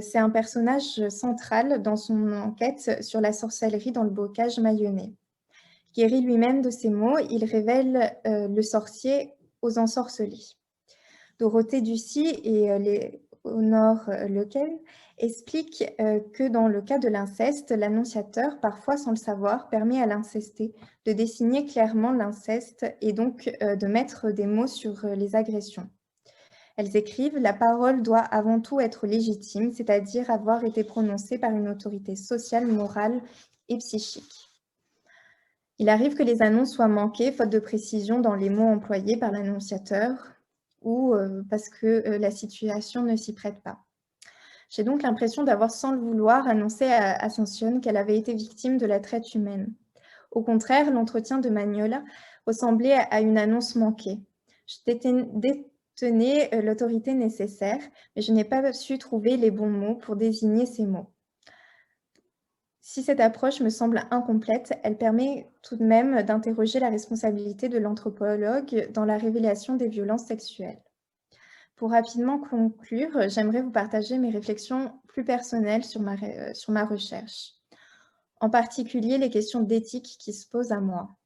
c'est un personnage central dans son enquête sur la sorcellerie dans le bocage mayennais. Guéri lui-même de ces maux, il révèle le sorcier aux ensorcelés. Dorothée Ducy et Léonore Lequen expliquent que dans le cas de l'inceste, l'annonciateur, parfois sans le savoir, permet à l'incesté de désigner clairement l'inceste et donc de mettre des mots sur les agressions. Elles écrivent « La parole doit avant tout être légitime, c'est-à-dire avoir été prononcée par une autorité sociale, morale et psychique. » Il arrive que les annonces soient manquées, faute de précision dans les mots employés par l'annonciateur ou parce que la situation ne s'y prête pas. J'ai donc l'impression d'avoir, sans le vouloir, annoncé à Ascension qu'elle avait été victime de la traite humaine. Au contraire, l'entretien de Magnola ressemblait à une annonce manquée. Je détenais l'autorité nécessaire, mais je n'ai pas su trouver les bons mots pour désigner ces mots. Si cette approche me semble incomplète, elle permet tout de même d'interroger la responsabilité de l'anthropologue dans la révélation des violences sexuelles. Pour rapidement conclure, j'aimerais vous partager mes réflexions plus personnelles sur ma recherche. En particulier, les questions d'éthique qui se posent à moi.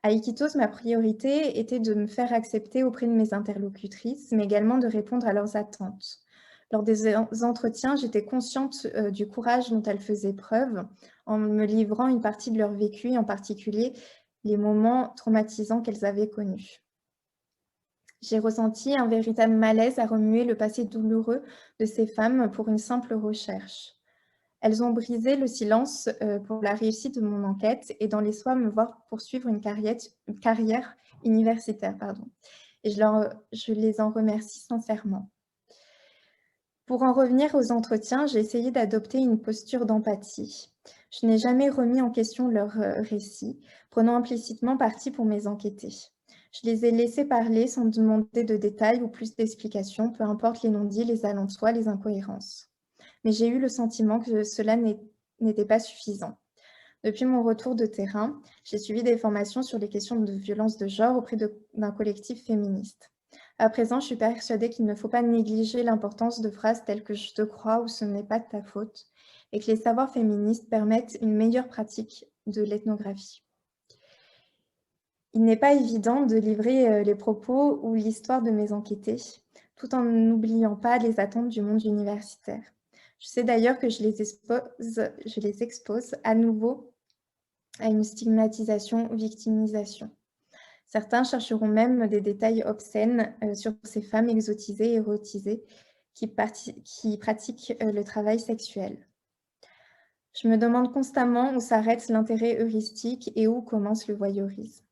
À Iquitos, ma priorité était de me faire accepter auprès de mes interlocutrices, mais également de répondre à leurs attentes. Lors des entretiens, j'étais consciente du courage dont elles faisaient preuve en me livrant une partie de leur vécu, et en particulier les moments traumatisants qu'elles avaient connus. J'ai ressenti un véritable malaise à remuer le passé douloureux de ces femmes pour une simple recherche. Elles ont brisé le silence pour la réussite de mon enquête et dans l'espoir de me voir poursuivre une carrière universitaire. Et je les en remercie sincèrement. Pour en revenir aux entretiens, j'ai essayé d'adopter une posture d'empathie. Je n'ai jamais remis en question leur récit, prenant implicitement parti pour mes enquêtés. Je les ai laissés parler sans demander de détails ou plus d'explications, peu importe les non-dits, les allants de soi, les incohérences. Mais j'ai eu le sentiment que cela n'était pas suffisant. Depuis mon retour de terrain, j'ai suivi des formations sur les questions de violence de genre auprès d'un collectif féministe. À présent, je suis persuadée qu'il ne faut pas négliger l'importance de phrases telles que « je te crois » ou « ce n'est pas de ta faute » et que les savoirs féministes permettent une meilleure pratique de l'ethnographie. Il n'est pas évident de livrer les propos ou l'histoire de mes enquêtés, tout en n'oubliant pas les attentes du monde universitaire. Je sais d'ailleurs que je les expose à nouveau à une stigmatisation, victimisation. Certains chercheront même des détails obscènes sur ces femmes exotisées et érotisées qui pratiquent le travail sexuel. Je me demande constamment où s'arrête l'intérêt heuristique et où commence le voyeurisme.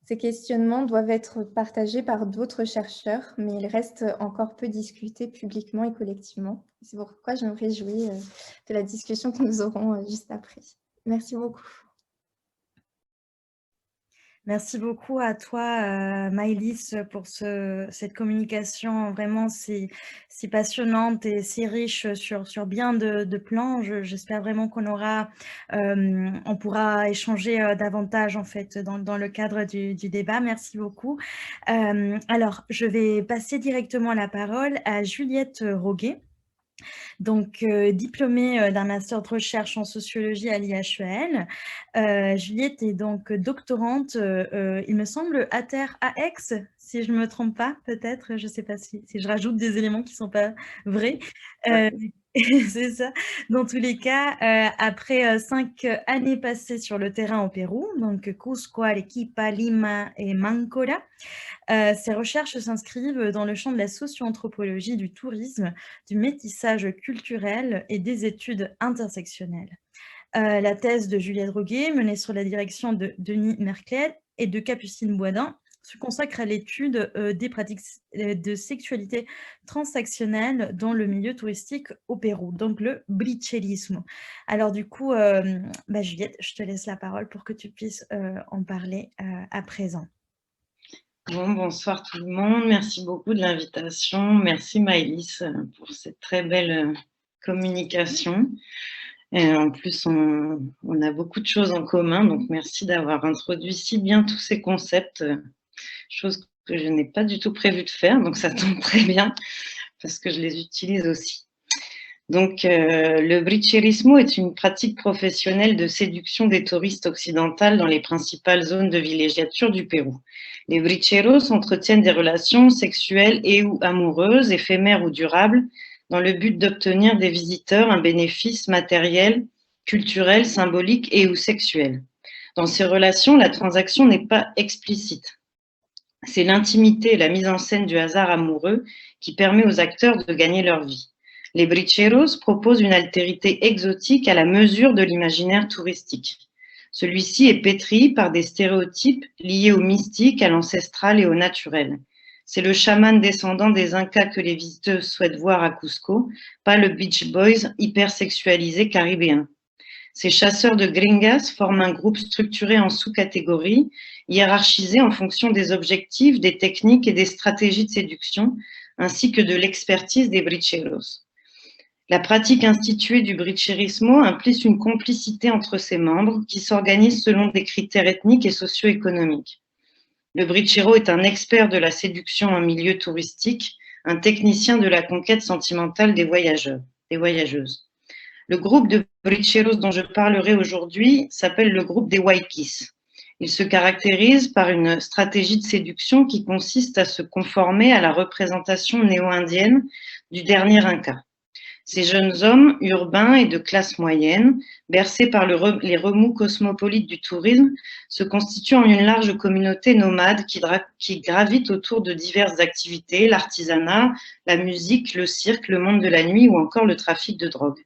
Ces questionnements doivent être partagés par d'autres chercheurs, mais ils restent encore peu discutés publiquement et collectivement. C'est pourquoi je me réjouis de la discussion que nous aurons juste après. Merci beaucoup. Merci beaucoup à toi, Maëlys, pour cette communication vraiment si passionnante et si riche sur bien de plans. J'espère vraiment on pourra échanger davantage en fait dans le cadre du débat. Merci beaucoup. Alors, je vais passer directement la parole à Juliette Roguet. Donc, diplômée d'un master de recherche en sociologie à l'IHEL. Juliette est donc doctorante, il me semble, à Aix, si je ne me trompe pas, peut-être, je ne sais pas si je rajoute des éléments qui ne sont pas vrais. C'est ça. Dans tous les cas, après 5 années passées sur le terrain au Pérou, donc Cusco, Arequipa, Lima et Mancora, ces recherches s'inscrivent dans le champ de la socio-anthropologie, du tourisme, du métissage culturel et des études intersectionnelles. La thèse de Juliette Roguet, menée sous la direction de Denis Merclet et de Capucine Boisdin, se consacre à l'étude des pratiques de sexualité transactionnelle dans le milieu touristique au Pérou, donc le bricherismo. Alors du coup, Juliette, je te laisse la parole pour que tu puisses en parler à présent. Bonsoir tout le monde, merci beaucoup de l'invitation. Merci Maëlys pour cette très belle communication. Et en plus, on a beaucoup de choses en commun, donc merci d'avoir introduit si bien tous ces concepts, chose que je n'ai pas du tout prévu de faire, donc ça tombe très bien parce que je les utilise aussi. Donc, le bricherismo est une pratique professionnelle de séduction des touristes occidentales dans les principales zones de villégiature du Pérou. Les bricheros entretiennent des relations sexuelles et ou amoureuses, éphémères ou durables, dans le but d'obtenir des visiteurs un bénéfice matériel, culturel, symbolique et ou sexuel. Dans ces relations, la transaction n'est pas explicite. C'est l'intimité et la mise en scène du hasard amoureux qui permet aux acteurs de gagner leur vie. Les bricheros proposent une altérité exotique à la mesure de l'imaginaire touristique. Celui-ci est pétri par des stéréotypes liés au mystique, à l'ancestral et au naturel. C'est le chaman descendant des Incas que les visiteurs souhaitent voir à Cusco, pas le beach boys hypersexualisé caribéen. Ces chasseurs de gringas forment un groupe structuré en sous-catégories, hiérarchisés en fonction des objectifs, des techniques et des stratégies de séduction, ainsi que de l'expertise des bricheros. La pratique instituée du bricherismo implique une complicité entre ses membres qui s'organisent selon des critères ethniques et socio-économiques. Le brichero est un expert de la séduction en milieu touristique, un technicien de la conquête sentimentale des voyageurs, des voyageuses. Le groupe de bricheros dont je parlerai aujourd'hui s'appelle le groupe des Waikis. Il se caractérise par une stratégie de séduction qui consiste à se conformer à la représentation néo-indienne du dernier Inca. Ces jeunes hommes urbains et de classe moyenne, bercés par les remous cosmopolites du tourisme, se constituent en une large communauté nomade qui gravite autour de diverses activités, l'artisanat, la musique, le cirque, le monde de la nuit ou encore le trafic de drogue.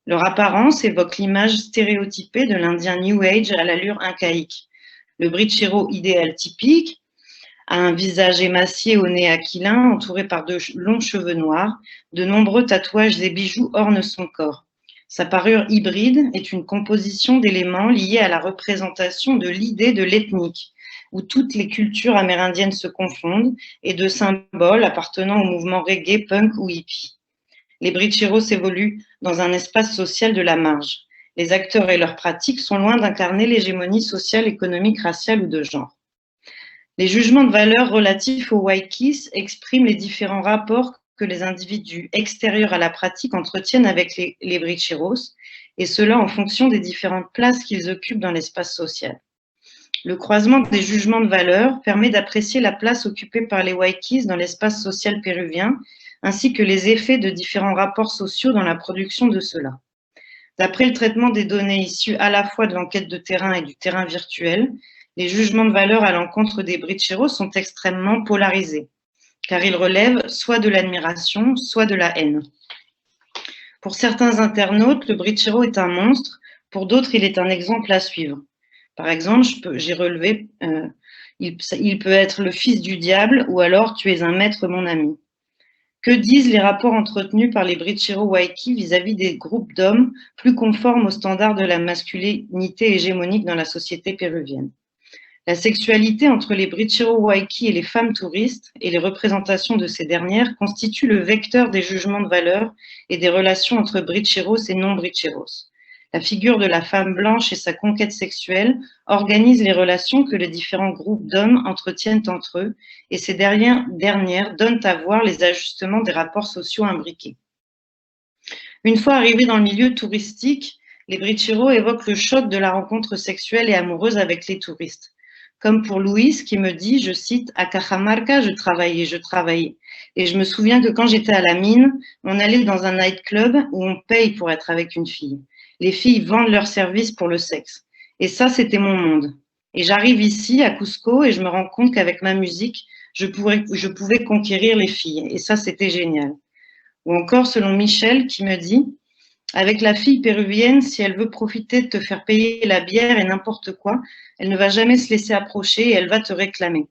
Leur apparence évoque l'image stéréotypée de l'Indien New Age à l'allure incaïque. Le brichero idéal typique a un visage émacié au nez aquilin, entouré par de longs cheveux noirs. De nombreux tatouages et bijoux ornent son corps. Sa parure hybride est une composition d'éléments liés à la représentation de l'idée de l'ethnique, où toutes les cultures amérindiennes se confondent, et de symboles appartenant au mouvement reggae, punk ou hippie. Les bricheros évoluent dans un espace social de la marge. Les acteurs et leurs pratiques sont loin d'incarner l'hégémonie sociale, économique, raciale ou de genre. Les jugements de valeur relatifs aux Waikis expriment les différents rapports que les individus extérieurs à la pratique entretiennent avec les bricheros, et cela en fonction des différentes places qu'ils occupent dans l'espace social. Le croisement des jugements de valeur permet d'apprécier la place occupée par les Waikis dans l'espace social péruvien, ainsi que les effets de différents rapports sociaux dans la production de cela. D'après le traitement des données issues à la fois de l'enquête de terrain et du terrain virtuel, les jugements de valeur à l'encontre des Bricheros sont extrêmement polarisés, car ils relèvent soit de l'admiration, soit de la haine. Pour certains internautes, le Brichero est un monstre, pour d'autres, il est un exemple à suivre. Par exemple, j'ai relevé, il peut être le fils du diable ou alors tu es un maître, mon ami. Que disent les rapports entretenus par les Brichero Waiki vis-à-vis des groupes d'hommes plus conformes aux standards de la masculinité hégémonique dans la société péruvienne? La sexualité entre les Brichero Waiki et les femmes touristes et les représentations de ces dernières constituent le vecteur des jugements de valeur et des relations entre Bricheros et non-Bricheros. La figure de la femme blanche et sa conquête sexuelle organisent les relations que les différents groupes d'hommes entretiennent entre eux, et ces dernières donnent à voir les ajustements des rapports sociaux imbriqués. Une fois arrivés dans le milieu touristique, les Bricheros évoquent le choc de la rencontre sexuelle et amoureuse avec les touristes. Comme pour Louise qui me dit, je cite, « À Cajamarca, je travaillais. Et je me souviens que quand j'étais à la mine, on allait dans un nightclub où on paye pour être avec une fille. Les filles vendent leurs services pour le sexe. Et ça, c'était mon monde. Et j'arrive ici, à Cusco, et je me rends compte qu'avec ma musique, je pouvais conquérir les filles. Et ça, c'était génial. » Ou encore, selon Michel, qui me dit, « Avec la fille péruvienne, si elle veut profiter de te faire payer la bière et n'importe quoi, elle ne va jamais se laisser approcher et elle va te réclamer.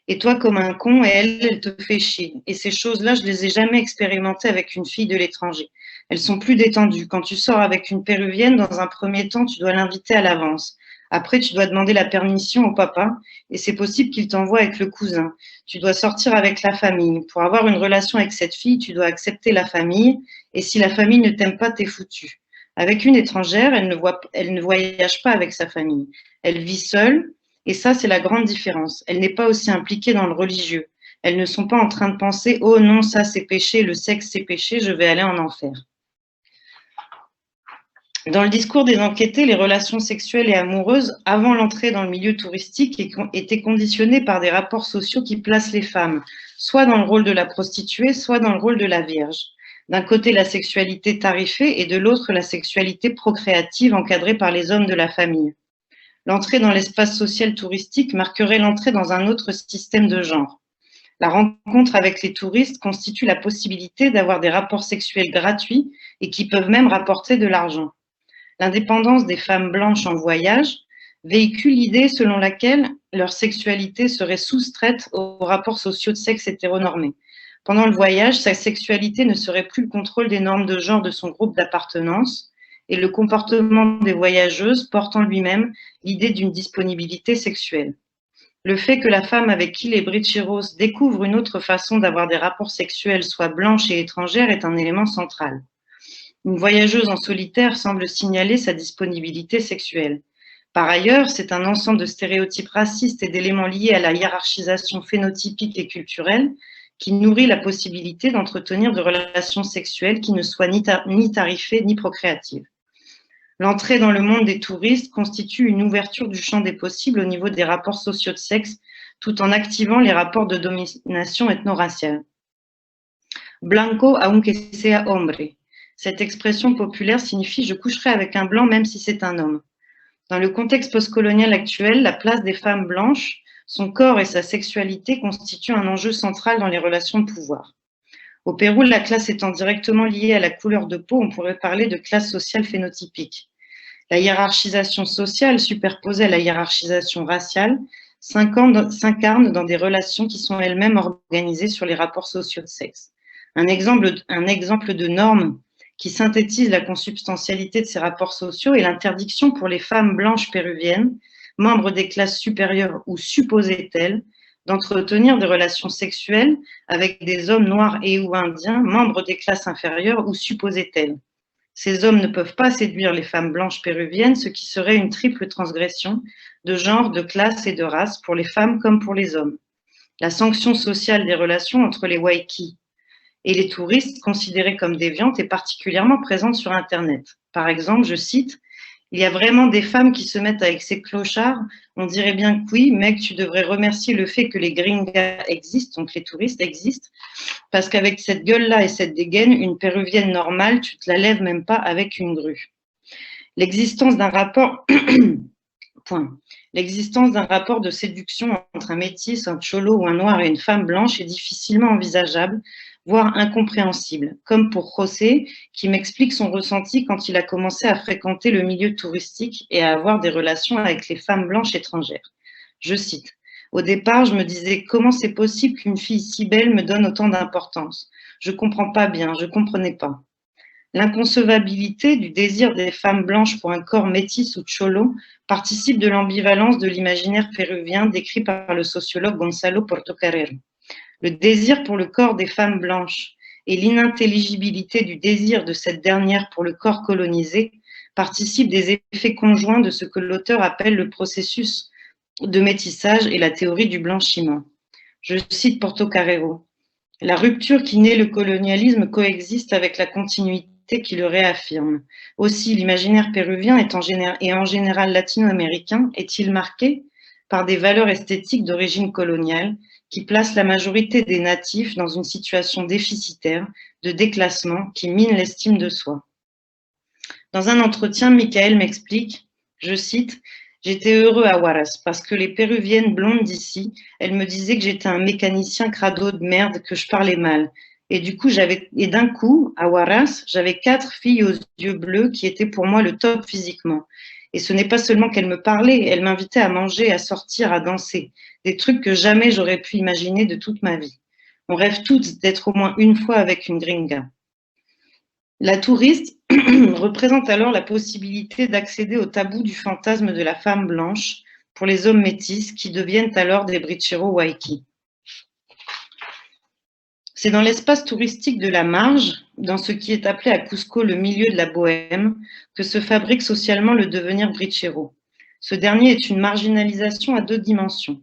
Et toi, comme un con, et elle te fait chier. Et ces choses-là, je les ai jamais expérimentées avec une fille de l'étranger. Elles sont plus détendues. Quand tu sors avec une péruvienne, dans un premier temps, tu dois l'inviter à l'avance. Après, tu dois demander la permission au papa et c'est possible qu'il t'envoie avec le cousin. Tu dois sortir avec la famille. Pour avoir une relation avec cette fille, tu dois accepter la famille et si la famille ne t'aime pas, t'es foutu. Avec une étrangère, elle ne voyage pas avec sa famille. Elle vit seule et ça, c'est la grande différence. Elle n'est pas aussi impliquée dans le religieux. Elles ne sont pas en train de penser « Oh non, ça c'est péché, le sexe c'est péché, je vais aller en enfer ». Dans le discours des enquêtés, les relations sexuelles et amoureuses, avant l'entrée dans le milieu touristique, étaient conditionnées par des rapports sociaux qui placent les femmes, soit dans le rôle de la prostituée, soit dans le rôle de la vierge. D'un côté, la sexualité tarifée et de l'autre, la sexualité procréative encadrée par les hommes de la famille. L'entrée dans l'espace social touristique marquerait l'entrée dans un autre système de genre. La rencontre avec les touristes constitue la possibilité d'avoir des rapports sexuels gratuits et qui peuvent même rapporter de l'argent. L'indépendance des femmes blanches en voyage véhicule l'idée selon laquelle leur sexualité serait soustraite aux rapports sociaux de sexe hétéronormés. Pendant le voyage, sa sexualité ne serait plus le contrôle des normes de genre de son groupe d'appartenance et le comportement des voyageuses porte en lui-même l'idée d'une disponibilité sexuelle. Le fait que la femme avec qui les Bricheros découvrent une autre façon d'avoir des rapports sexuels soit blanche et étrangère est un élément central. Une voyageuse en solitaire semble signaler sa disponibilité sexuelle. Par ailleurs, c'est un ensemble de stéréotypes racistes et d'éléments liés à la hiérarchisation phénotypique et culturelle qui nourrit la possibilité d'entretenir de relations sexuelles qui ne soient ni tarifées ni procréatives. L'entrée dans le monde des touristes constitue une ouverture du champ des possibles au niveau des rapports sociaux de sexe, tout en activant les rapports de domination ethno-raciale. Blanco aunque sea hombre. Cette expression populaire signifie « je coucherai avec un blanc même si c'est un homme ». Dans le contexte postcolonial actuel, la place des femmes blanches, son corps et sa sexualité constituent un enjeu central dans les relations de pouvoir. Au Pérou, la classe étant directement liée à la couleur de peau, on pourrait parler de classe sociale phénotypique. La hiérarchisation sociale superposée à la hiérarchisation raciale s'incarne dans des relations qui sont elles-mêmes organisées sur les rapports sociaux de sexe. Un exemple de norme qui synthétise la consubstantialité de ces rapports sociaux est l'interdiction pour les femmes blanches péruviennes, membres des classes supérieures ou supposées telles, d'entretenir des relations sexuelles avec des hommes noirs et ou indiens, membres des classes inférieures ou supposées telles. Ces hommes ne peuvent pas séduire les femmes blanches péruviennes, ce qui serait une triple transgression de genre, de classe et de race pour les femmes comme pour les hommes. La sanction sociale des relations entre les Waiki et les touristes considérés comme déviantes est particulièrement présente sur Internet. Par exemple, je cite, « Il y a vraiment des femmes qui se mettent avec ces clochards. On dirait bien que oui, mec, tu devrais remercier le fait que les gringas existent, donc les touristes existent, parce qu'avec cette gueule-là et cette dégaine, une péruvienne normale, tu te la lèves même pas avec une grue. L'existence d'un rapport... Point. L'existence d'un rapport de séduction entre un métis, un cholo ou un noir et une femme blanche est difficilement envisageable, voire incompréhensible, comme pour José, qui m'explique son ressenti quand il a commencé à fréquenter le milieu touristique et à avoir des relations avec les femmes blanches étrangères. Je cite, « Au départ, je me disais comment c'est possible qu'une fille si belle me donne autant d'importance. Je ne comprends pas bien, je ne comprenais pas. » L'inconcevabilité du désir des femmes blanches pour un corps métis ou cholo participe de l'ambivalence de l'imaginaire péruvien décrit par le sociologue Gonzalo Portocarrero. Le désir pour le corps des femmes blanches et l'inintelligibilité du désir de cette dernière pour le corps colonisé participent des effets conjoints de ce que l'auteur appelle le processus de métissage et la théorie du blanchiment. Je cite Portocarrero. « La rupture qui naît le colonialisme coexiste avec la continuité qui le réaffirme. Aussi, l'imaginaire péruvien et en général latino-américain est-il marqué par des valeurs esthétiques d'origine coloniale qui placent la majorité des natifs dans une situation déficitaire de déclassement qui mine l'estime de soi. » Dans un entretien, Michael m'explique, je cite, « J'étais heureux à Huaraz parce que les péruviennes blondes d'ici, elles me disaient que j'étais un mécanicien crado de merde, que je parlais mal. Et d'un coup, à Huaraz, j'avais 4 filles aux yeux bleus qui étaient pour moi le top physiquement. Et ce n'est pas seulement qu'elles me parlaient, elles m'invitaient à manger, à sortir, à danser. Des trucs que jamais j'aurais pu imaginer de toute ma vie. On rêve toutes d'être au moins une fois avec une gringa. » La touriste représente alors la possibilité d'accéder au tabou du fantasme de la femme blanche pour les hommes métis qui deviennent alors des bricheros waiki. C'est dans l'espace touristique de la marge, dans ce qui est appelé à Cusco le milieu de la bohème, que se fabrique socialement le devenir brichero. Ce dernier est une marginalisation à 2 dimensions.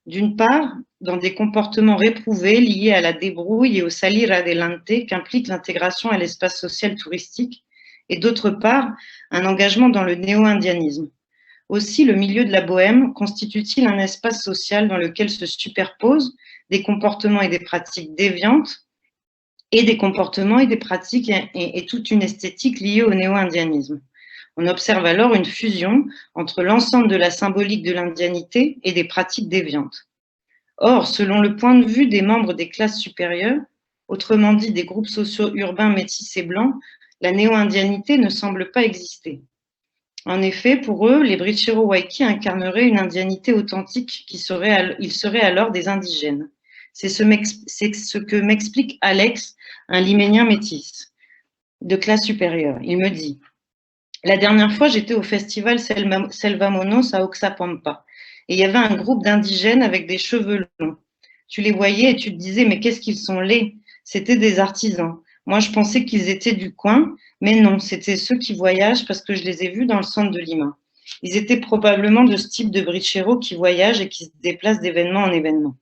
D'une part, dans des comportements réprouvés liés à la débrouille et au salir adelante qu'implique l'intégration à l'espace social touristique, et d'autre part, un engagement dans le néo-indianisme. Aussi, le milieu de la bohème constitue-t-il un espace social dans lequel se superposent des comportements et des pratiques déviantes et des comportements et des pratiques et toute une esthétique liée au néo-indianisme. On observe alors une fusion entre l'ensemble de la symbolique de l'indianité et des pratiques déviantes. Or, selon le point de vue des membres des classes supérieures, autrement dit des groupes sociaux urbains métissés blancs, la néo-indianité ne semble pas exister. En effet, pour eux, les bricheros waiki incarneraient une indianité authentique ils seraient alors des indigènes. C'est ce que m'explique Alex, un liménien métis de classe supérieure. Il me dit « La dernière fois, j'étais au festival Selvamonos à Oxapampa et il y avait un groupe d'indigènes avec des cheveux longs. Tu les voyais et tu te disais « Mais qu'est-ce qu'ils sont laids ?» C'était des artisans. Moi, je pensais qu'ils étaient du coin, mais non, c'était ceux qui voyagent parce que je les ai vus dans le centre de Lima. Ils étaient probablement de ce type de bricheros qui voyagent et qui se déplacent d'événement en événement. »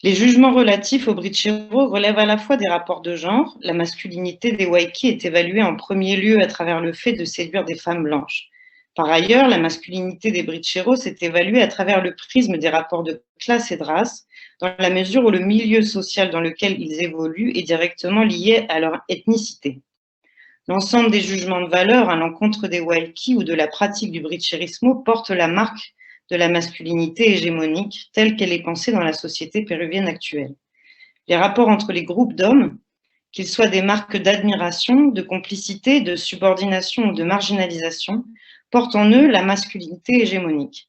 Les jugements relatifs aux bricheros relèvent à la fois des rapports de genre. La masculinité des waiki est évaluée en premier lieu à travers le fait de séduire des femmes blanches. Par ailleurs, la masculinité des bricheros s'est évaluée à travers le prisme des rapports de classe et de race, dans la mesure où le milieu social dans lequel ils évoluent est directement lié à leur ethnicité. L'ensemble des jugements de valeur à l'encontre des waiki ou de la pratique du bricherismo porte la marque de la masculinité hégémonique telle qu'elle est pensée dans la société péruvienne actuelle. Les rapports entre les groupes d'hommes, qu'ils soient des marques d'admiration, de complicité, de subordination ou de marginalisation, portent en eux la masculinité hégémonique.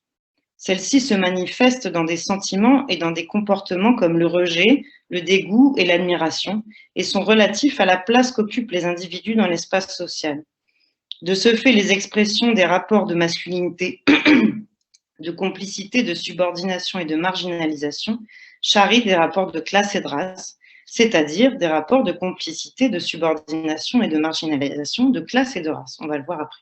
Celle-ci se manifeste dans des sentiments et dans des comportements comme le rejet, le dégoût et l'admiration, et sont relatifs à la place qu'occupent les individus dans l'espace social. De ce fait, les expressions des rapports de masculinité de complicité, de subordination et de marginalisation charrient des rapports de classe et de race, c'est-à-dire des rapports de complicité, de subordination et de marginalisation de classe et de race. On va le voir après.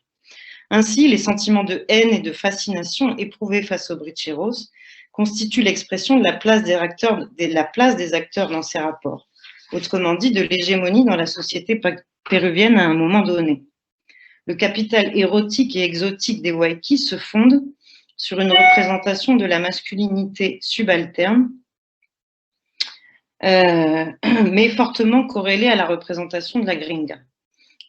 Ainsi, les sentiments de haine et de fascination éprouvés face aux bricheros constituent l'expression de la place des acteurs dans ces rapports, autrement dit de l'hégémonie dans la société péruvienne à un moment donné. Le capital érotique et exotique des Waikis se fonde sur une représentation de la masculinité subalterne, mais fortement corrélée à la représentation de la gringa.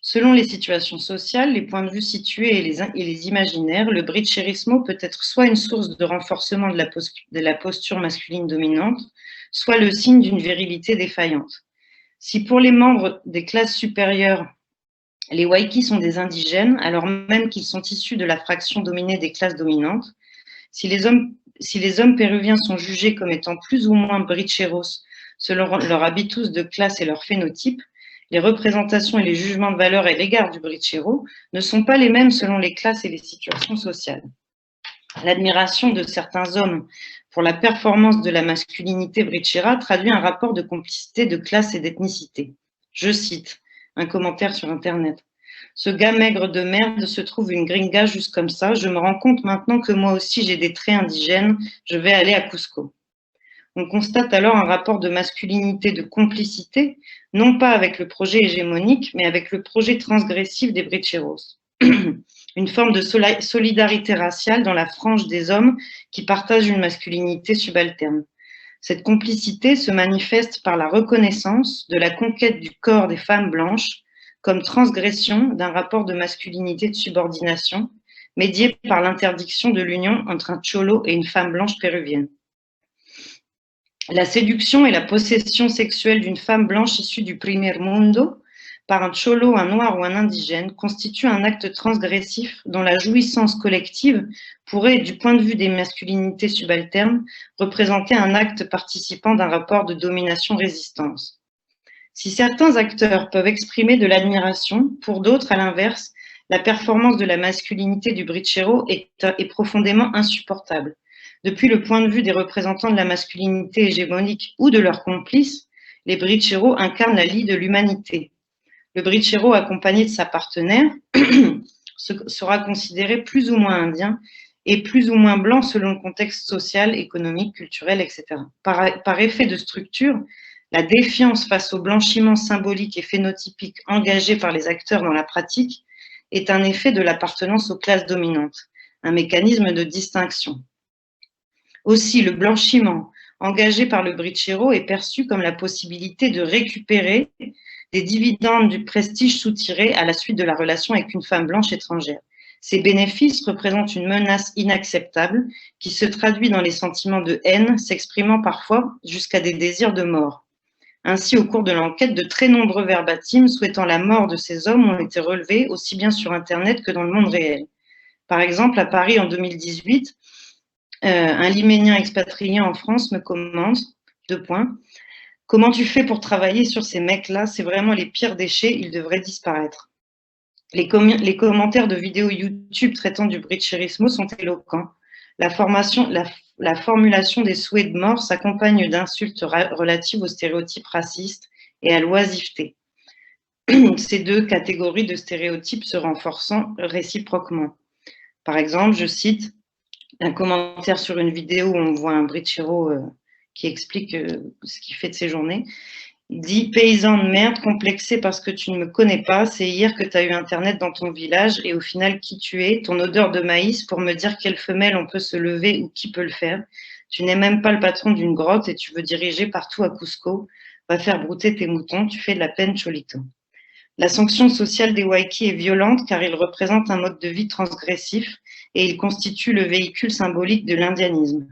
Selon les situations sociales, les points de vue situés et les imaginaires, le bricherismo peut être soit une source de renforcement de la posture masculine dominante, soit le signe d'une virilité défaillante. Si pour les membres des classes supérieures, les Waikis sont des indigènes, alors même qu'ils sont issus de la fraction dominée des classes dominantes, si les hommes péruviens sont jugés comme étant plus ou moins bricheros selon leur habitus de classe et leur phénotype, les représentations et les jugements de valeur à l'égard du brichero ne sont pas les mêmes selon les classes et les situations sociales. L'admiration de certains hommes pour la performance de la masculinité brichera traduit un rapport de complicité de classe et d'ethnicité. Je cite un commentaire sur Internet. « Ce gars maigre de merde se trouve une gringa juste comme ça. Je me rends compte maintenant que moi aussi j'ai des traits indigènes. Je vais aller à Cusco. » On constate alors un rapport de masculinité, de complicité, non pas avec le projet hégémonique, mais avec le projet transgressif des bricheros. Une forme de solidarité raciale dans la frange des hommes qui partagent une masculinité subalterne. Cette complicité se manifeste par la reconnaissance de la conquête du corps des femmes blanches comme transgression d'un rapport de masculinité de subordination, médié par l'interdiction de l'union entre un cholo et une femme blanche péruvienne. La séduction et la possession sexuelle d'une femme blanche issue du primer mundo par un cholo, un noir ou un indigène constitue un acte transgressif dont la jouissance collective pourrait, du point de vue des masculinités subalternes, représenter un acte participant d'un rapport de domination-résistance. Si certains acteurs peuvent exprimer de l'admiration, pour d'autres, à l'inverse, la performance de la masculinité du brichero est profondément insupportable. Depuis le point de vue des représentants de la masculinité hégémonique ou de leurs complices, les bricheros incarnent la lie de l'humanité. Le brichero accompagné de sa partenaire sera considéré plus ou moins indien et plus ou moins blanc selon le contexte social, économique, culturel, etc. Par effet de structure, la défiance face au blanchiment symbolique et phénotypique engagé par les acteurs dans la pratique est un effet de l'appartenance aux classes dominantes, un mécanisme de distinction. Aussi, le blanchiment engagé par le brichero est perçu comme la possibilité de récupérer des dividendes du prestige soutiré à la suite de la relation avec une femme blanche étrangère. Ces bénéfices représentent une menace inacceptable qui se traduit dans les sentiments de haine, s'exprimant parfois jusqu'à des désirs de mort. Ainsi, au cours de l'enquête, de très nombreux verbatims souhaitant la mort de ces hommes ont été relevés aussi bien sur Internet que dans le monde réel. Par exemple, à Paris en 2018, un Liménien expatrié en France me commente, 2 points, « Comment tu fais pour travailler sur ces mecs-là? C'est vraiment les pires déchets, ils devraient disparaître. » Les commentaires de vidéos YouTube traitant du bricherismo sont éloquents. La formulation des souhaits de mort s'accompagne d'insultes relatives aux stéréotypes racistes et à l'oisiveté. Ces deux catégories de stéréotypes se renforçant réciproquement. Par exemple, je cite un commentaire sur une vidéo où on voit un brichero qui explique ce qu'il fait de ses journées. Il dit « Paysan de merde, complexé parce que tu ne me connais pas, c'est hier que tu as eu Internet dans ton village et au final qui tu es, ton odeur de maïs pour me dire quelle femelle on peut se lever ou qui peut le faire. Tu n'es même pas le patron d'une grotte et tu veux diriger partout à Cusco. Va faire brouter tes moutons, tu fais de la peine, Cholito. » La sanction sociale des Waikis est violente car il représente un mode de vie transgressif et il constitue le véhicule symbolique de l'indianisme.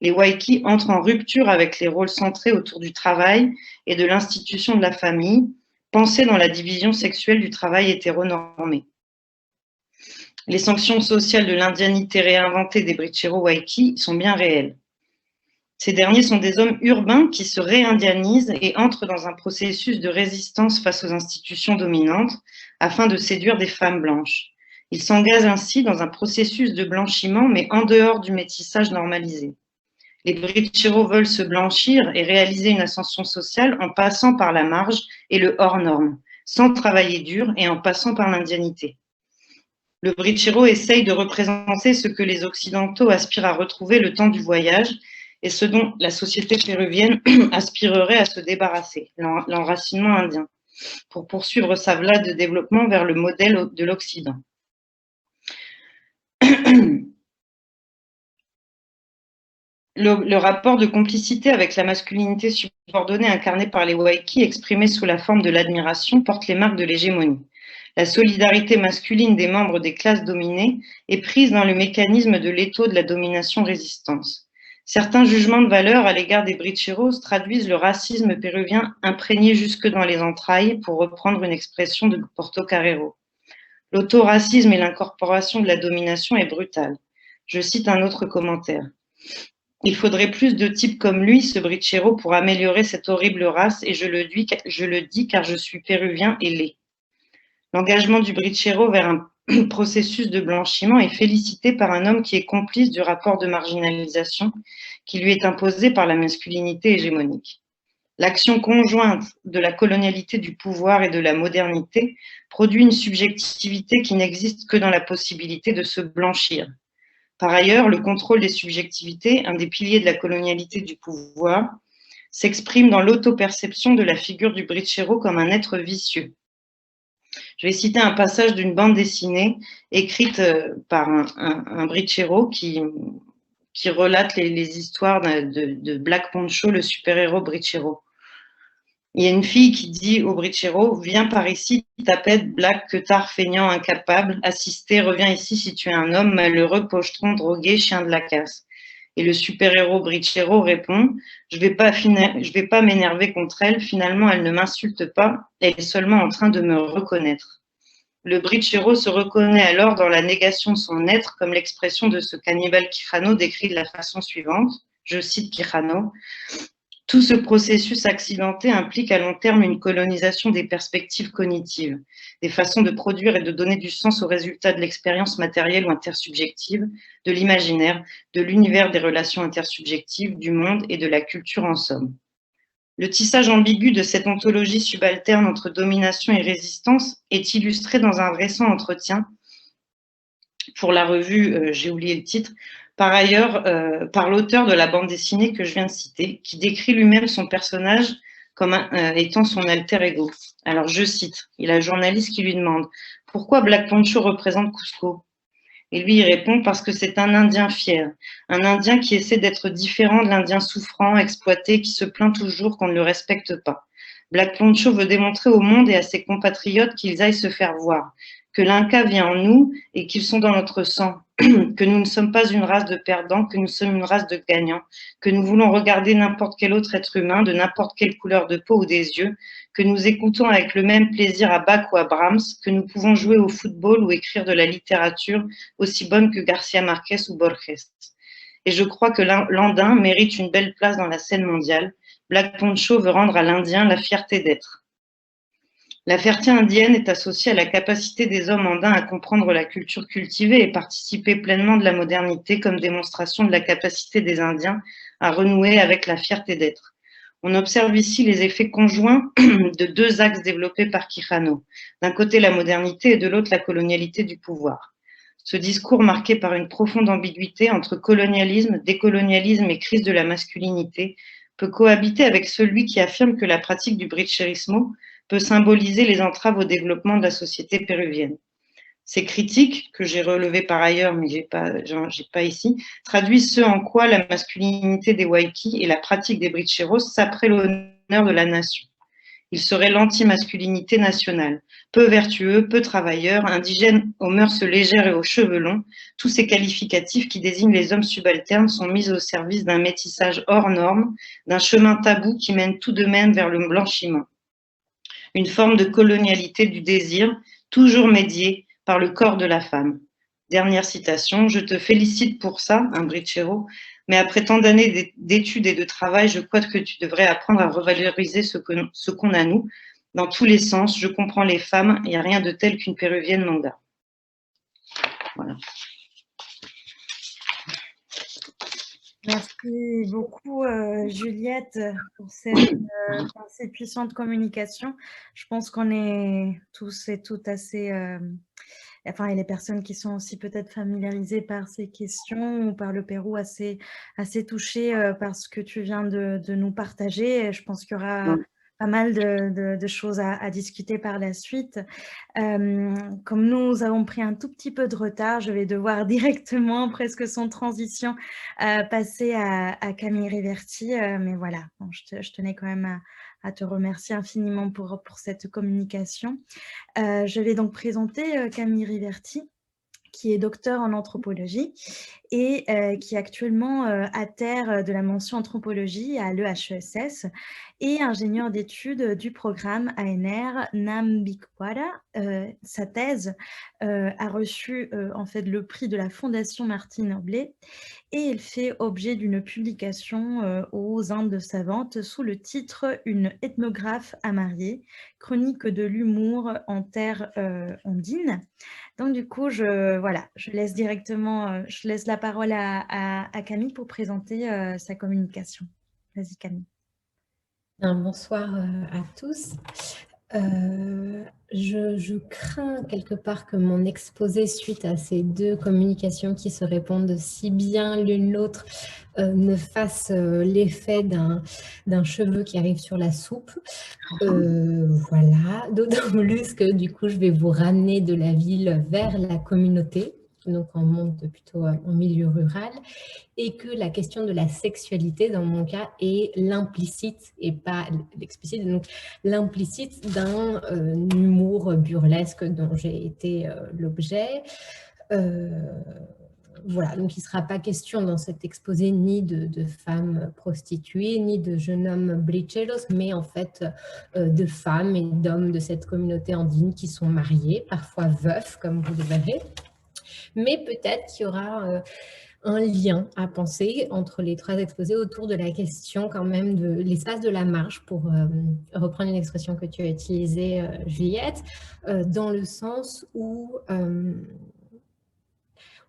Les Waikis entrent en rupture avec les rôles centrés autour du travail et de l'institution de la famille, pensés dans la division sexuelle du travail hétéronormé. Les sanctions sociales de l'indianité réinventée des bricheros Waikis sont bien réelles. Ces derniers sont des hommes urbains qui se réindianisent et entrent dans un processus de résistance face aux institutions dominantes afin de séduire des femmes blanches. Ils s'engagent ainsi dans un processus de blanchiment, mais en dehors du métissage normalisé. Les bricheros veulent se blanchir et réaliser une ascension sociale en passant par la marge et le hors-norme, sans travailler dur et en passant par l'indianité. Le brichero essaye de représenter ce que les Occidentaux aspirent à retrouver le temps du voyage et ce dont la société péruvienne aspirerait à se débarrasser, l'enracinement indien. pour poursuivre sa voie de développement vers le modèle de l'Occident. Le rapport de complicité avec la masculinité subordonnée incarnée par les Waiki, exprimé sous la forme de l'admiration, porte les marques de l'hégémonie. La solidarité masculine des membres des classes dominées est prise dans le mécanisme de l'étau de la domination-résistance. Certains jugements de valeur à l'égard des Bricheros traduisent le racisme péruvien imprégné jusque dans les entrailles, pour reprendre une expression de Portocarrero. L'autoracisme et l'incorporation de la domination est brutale. Je cite un autre commentaire. Il faudrait plus de types comme lui, ce Brichero, pour améliorer cette horrible race, et je le dis car je suis péruvien et laid. L'engagement du Brichero vers un processus de blanchiment est félicité par un homme qui est complice du rapport de marginalisation qui lui est imposé par la masculinité hégémonique. L'action conjointe de la colonialité du pouvoir et de la modernité produit une subjectivité qui n'existe que dans la possibilité de se blanchir. Par ailleurs, le contrôle des subjectivités, un des piliers de la colonialité du pouvoir, s'exprime dans l'auto-perception de la figure du Brichero comme un être vicieux. Je vais citer un passage d'une bande dessinée écrite par un Brichero qui relate les histoires de Black Poncho, le super-héros Brichero. Il y a une fille qui dit au Brichero, viens par ici, tapette, black, queutard, feignant, incapable, assisté, reviens ici si tu es un homme, malheureux, pochetron, drogué, chien de la casse. Et le super-héros Brichero répond, je vais pas m'énerver contre elle, finalement elle ne m'insulte pas, elle est seulement en train de me reconnaître. Le Brichero se reconnaît alors dans la négation de son être, comme l'expression de ce cannibale Quijano décrit de la façon suivante, je cite Quijano, tout ce processus accidenté implique à long terme une colonisation des perspectives cognitives, des façons de produire et de donner du sens aux résultats de l'expérience matérielle ou intersubjective, de l'imaginaire, de l'univers des relations intersubjectives, du monde et de la culture en somme. Le tissage ambigu de cette ontologie subalterne entre domination et résistance est illustré dans un récent entretien pour la revue, j'ai oublié le titre, par ailleurs, par l'auteur de la bande dessinée que je viens de citer, qui décrit lui-même son personnage comme étant son alter ego. Alors, je cite, il y a un journaliste qui lui demande « Pourquoi Black Poncho représente Cusco ?» Et lui, il répond « Parce que c'est un Indien fier, un Indien qui essaie d'être différent de l'Indien souffrant, exploité, qui se plaint toujours qu'on ne le respecte pas. Black Poncho veut démontrer au monde et à ses compatriotes qu'ils aillent se faire voir, que l'Inca vient en nous et qu'ils sont dans notre sang, que nous ne sommes pas une race de perdants, que nous sommes une race de gagnants, que nous voulons regarder n'importe quel autre être humain, de n'importe quelle couleur de peau ou des yeux, que nous écoutons avec le même plaisir à Bach ou à Brahms, que nous pouvons jouer au football ou écrire de la littérature aussi bonne que Garcia Marquez ou Borges. Et je crois que l'Andin mérite une belle place dans la scène mondiale. Black Poncho veut rendre à l'Indien la fierté d'être. La fierté indienne est associée à la capacité des hommes andins à comprendre la culture cultivée et participer pleinement de la modernité comme démonstration de la capacité des Indiens à renouer avec la fierté d'être. On observe ici les effets conjoints de deux axes développés par Quijano. D'un côté, la modernité et de l'autre, la colonialité du pouvoir. Ce discours marqué par une profonde ambiguïté entre colonialisme, décolonialisme et crise de la masculinité peut cohabiter avec celui qui affirme que la pratique du bricherismo peut symboliser les entraves au développement de la société péruvienne. Ces critiques, que j'ai relevées par ailleurs, mais j'ai pas ici, traduisent ce en quoi la masculinité des Waiki et la pratique des Bricheros s'apprêtent l'honneur de la nation. Il serait l'anti-masculinité nationale, peu vertueux, peu travailleur, indigène aux mœurs légères et aux cheveux longs. Tous ces qualificatifs qui désignent les hommes subalternes sont mis au service d'un métissage hors norme, d'un chemin tabou qui mène tout de même vers le blanchiment. Une forme de colonialité du désir, toujours médiée par le corps de la femme. Dernière citation, je te félicite pour ça, un Brichero, mais après tant d'années d'études et de travail, je crois que tu devrais apprendre à revaloriser ce qu'on a nous, dans tous les sens. Je comprends les femmes, il n'y a rien de tel qu'une péruvienne manga. Voilà. Merci beaucoup, Juliette, pour cette puissante communication. Je pense qu'on est tous et toutes assez, enfin, et les personnes qui sont aussi peut-être familiarisées par ces questions ou par le Pérou, assez touchées par ce que tu viens de nous partager. Et je pense qu'il y aura pas mal de choses à discuter par la suite. Comme nous avons pris un tout petit peu de retard, je vais devoir directement, presque sans transition, passer à Camille Riverti. Mais voilà, bon, je tenais quand même à te remercier infiniment pour cette communication. Je vais donc présenter Camille Riverti, qui est docteur en anthropologie et qui est actuellement à de la mention anthropologie à l'EHESS et ingénieur d'études du programme ANR Nambikwara. Sa thèse a reçu en fait le prix de la Fondation Martine Aublet et elle fait objet d'une publication aux Indes savantes sous le titre « Une ethnographe à marier, chronique de l'humour en terre andine ». Donc du coup, je laisse la parole à Camille pour présenter sa communication. Vas-y Camille. Bonsoir à tous. Je crains quelque part que mon exposé suite à ces deux communications qui se répondent si bien l'une l'autre ne fasse l'effet d'un cheveu qui arrive sur la soupe. Voilà, d'autant plus que du coup je vais vous ramener de la ville vers la communauté, donc on monte plutôt en milieu rural, et que la question de la sexualité, dans mon cas, est l'implicite et pas l'explicite, donc l'implicite d'un humour burlesque dont j'ai été l'objet. Voilà, donc il ne sera pas question dans cet exposé ni de femmes prostituées, ni de jeunes hommes bricheros, mais en fait de femmes et d'hommes de cette communauté andine qui sont mariés, parfois veufs, comme vous le verrez. Mais peut-être qu'il y aura un lien à penser entre les trois exposés autour de la question quand même de l'espace de la marge, pour reprendre une expression que tu as utilisée, Juliette, dans le sens où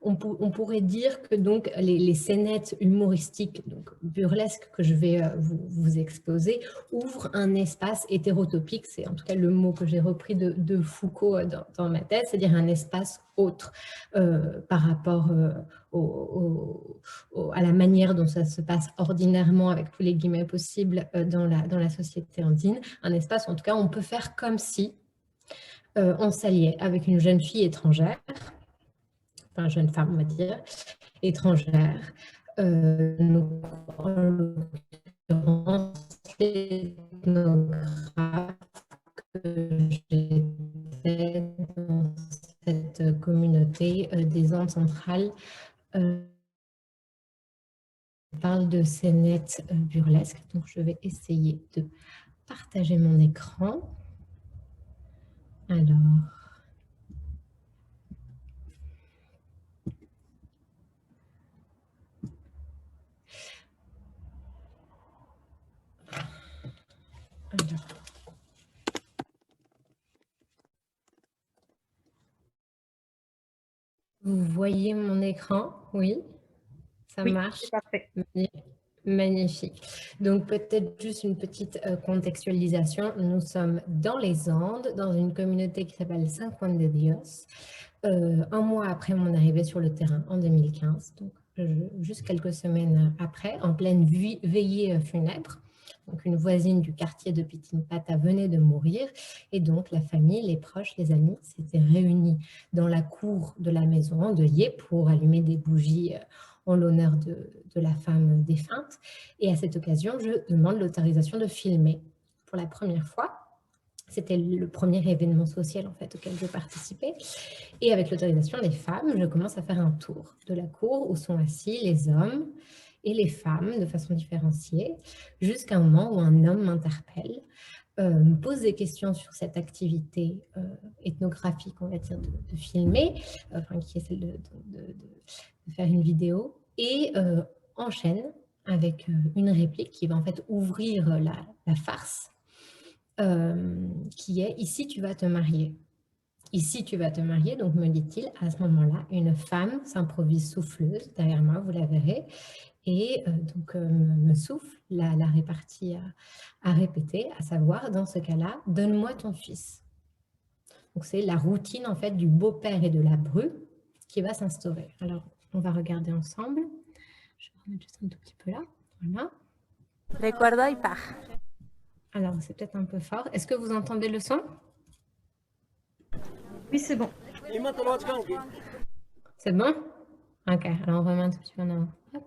on pourrait dire que donc les scénettes humoristiques, donc burlesques, que je vais vous exposer, ouvrent un espace hétérotopique, c'est en tout cas le mot que j'ai repris de Foucault dans ma tête, c'est-à-dire un espace autre par rapport à la manière dont ça se passe ordinairement, avec tous les guillemets possibles, dans la société andine, un espace où en tout cas on peut faire comme si on s'alliait avec une jeune fille étrangère, enfin jeune femme on va dire, étrangère, donc, en l'occurrence l'ethnographe que j'étais dans cette communauté des Andes centrales, parle de scénettes burlesques. Donc je vais essayer de partager mon écran. Alors, vous voyez mon écran? Oui, ça marche. C'est parfait. Magnifique. Donc peut-être juste une petite contextualisation. Nous sommes dans les Andes, dans une communauté qui s'appelle San Juan de Dios, un mois après mon arrivée sur le terrain en 2015, donc juste quelques semaines après, en pleine veillée funèbre. Donc une voisine du quartier de Pitinpata venait de mourir et donc la famille, les proches, les amis s'étaient réunis dans la cour de la maison endeuillée pour allumer des bougies en l'honneur de la femme défunte. Et à cette occasion, je demande l'autorisation de filmer pour la première fois. C'était le premier événement social en fait auquel je participais. Et avec l'autorisation des femmes, je commence à faire un tour de la cour où sont assis les hommes et les femmes de façon différenciée, jusqu'à un moment où un homme m'interpelle, me pose des questions sur cette activité ethnographique, on va dire, de filmer, qui est celle de faire une vidéo, et enchaîne avec une réplique qui va en fait ouvrir la farce, qui est « Ici, tu vas te marier ». Ici, tu vas te marier, donc me dit-il, à ce moment-là, une femme s'improvise souffleuse, derrière moi, vous la verrez, et donc me souffle la répartie à répéter, à savoir, dans ce cas-là, donne-moi ton fils. Donc c'est la routine en fait du beau-père et de la bru qui va s'instaurer. Alors, on va regarder ensemble. Je vais remettre juste un tout petit peu là. Voilà. Recuerdo y paz. Alors, c'est peut-être un peu fort. Est-ce que vous entendez le son? Oui, c'est bon. C'est bon? Ok, alors on remet un tout petit peu en avant. Hop.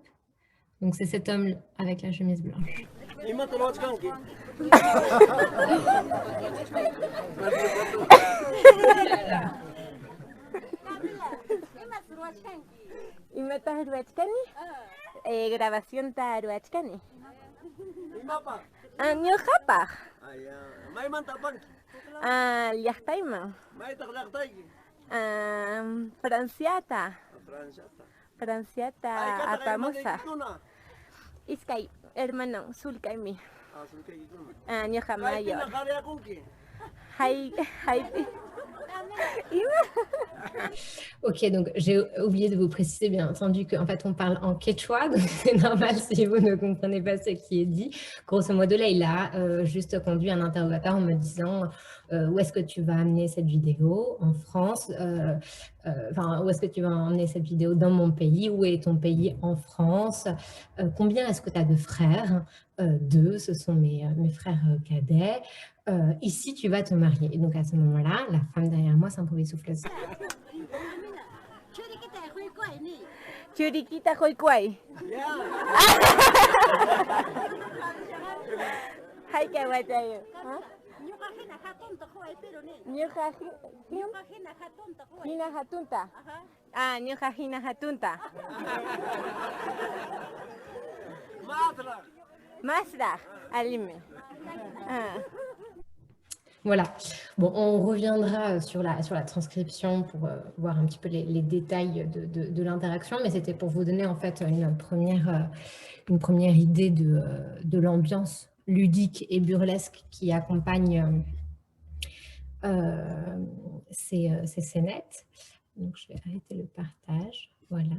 Donc, c'est cet homme avec la chemise blanche. Imata Ruachkani? Grabación ta Ruachkani. Año Japag. Liachtaima. Franciata. Franciata Atamusa. Iskay, hermano, Sulkaimi. Año Jamayo. Hai. Ok, donc j'ai oublié de vous préciser, bien entendu, qu'en fait, on parle en quechua, donc c'est normal si vous ne comprenez pas ce qui est dit. Grosso modo, là, il a juste conduit un interrogatoire en me disant où est-ce que tu vas amener cette vidéo en France, où est-ce que tu vas emmener cette vidéo dans mon pays, où est ton pays en France, combien est-ce que tu as de frères, 2, ce sont mes frères cadets. Ici, tu vas te marier. Et donc, à ce moment-là, la femme derrière moi s'improvise souffleuse. Churiquita Hoikwai. Hai Kawatayo. Hina Hatunta. Nyuka Hina Hatunta. Masra. Alime. Voilà. Bon, on reviendra sur la transcription pour voir un petit peu les détails de l'interaction, mais c'était pour vous donner en fait une première idée de l'ambiance ludique et burlesque qui accompagne ces scénettes. Donc, je vais arrêter le partage. Voilà.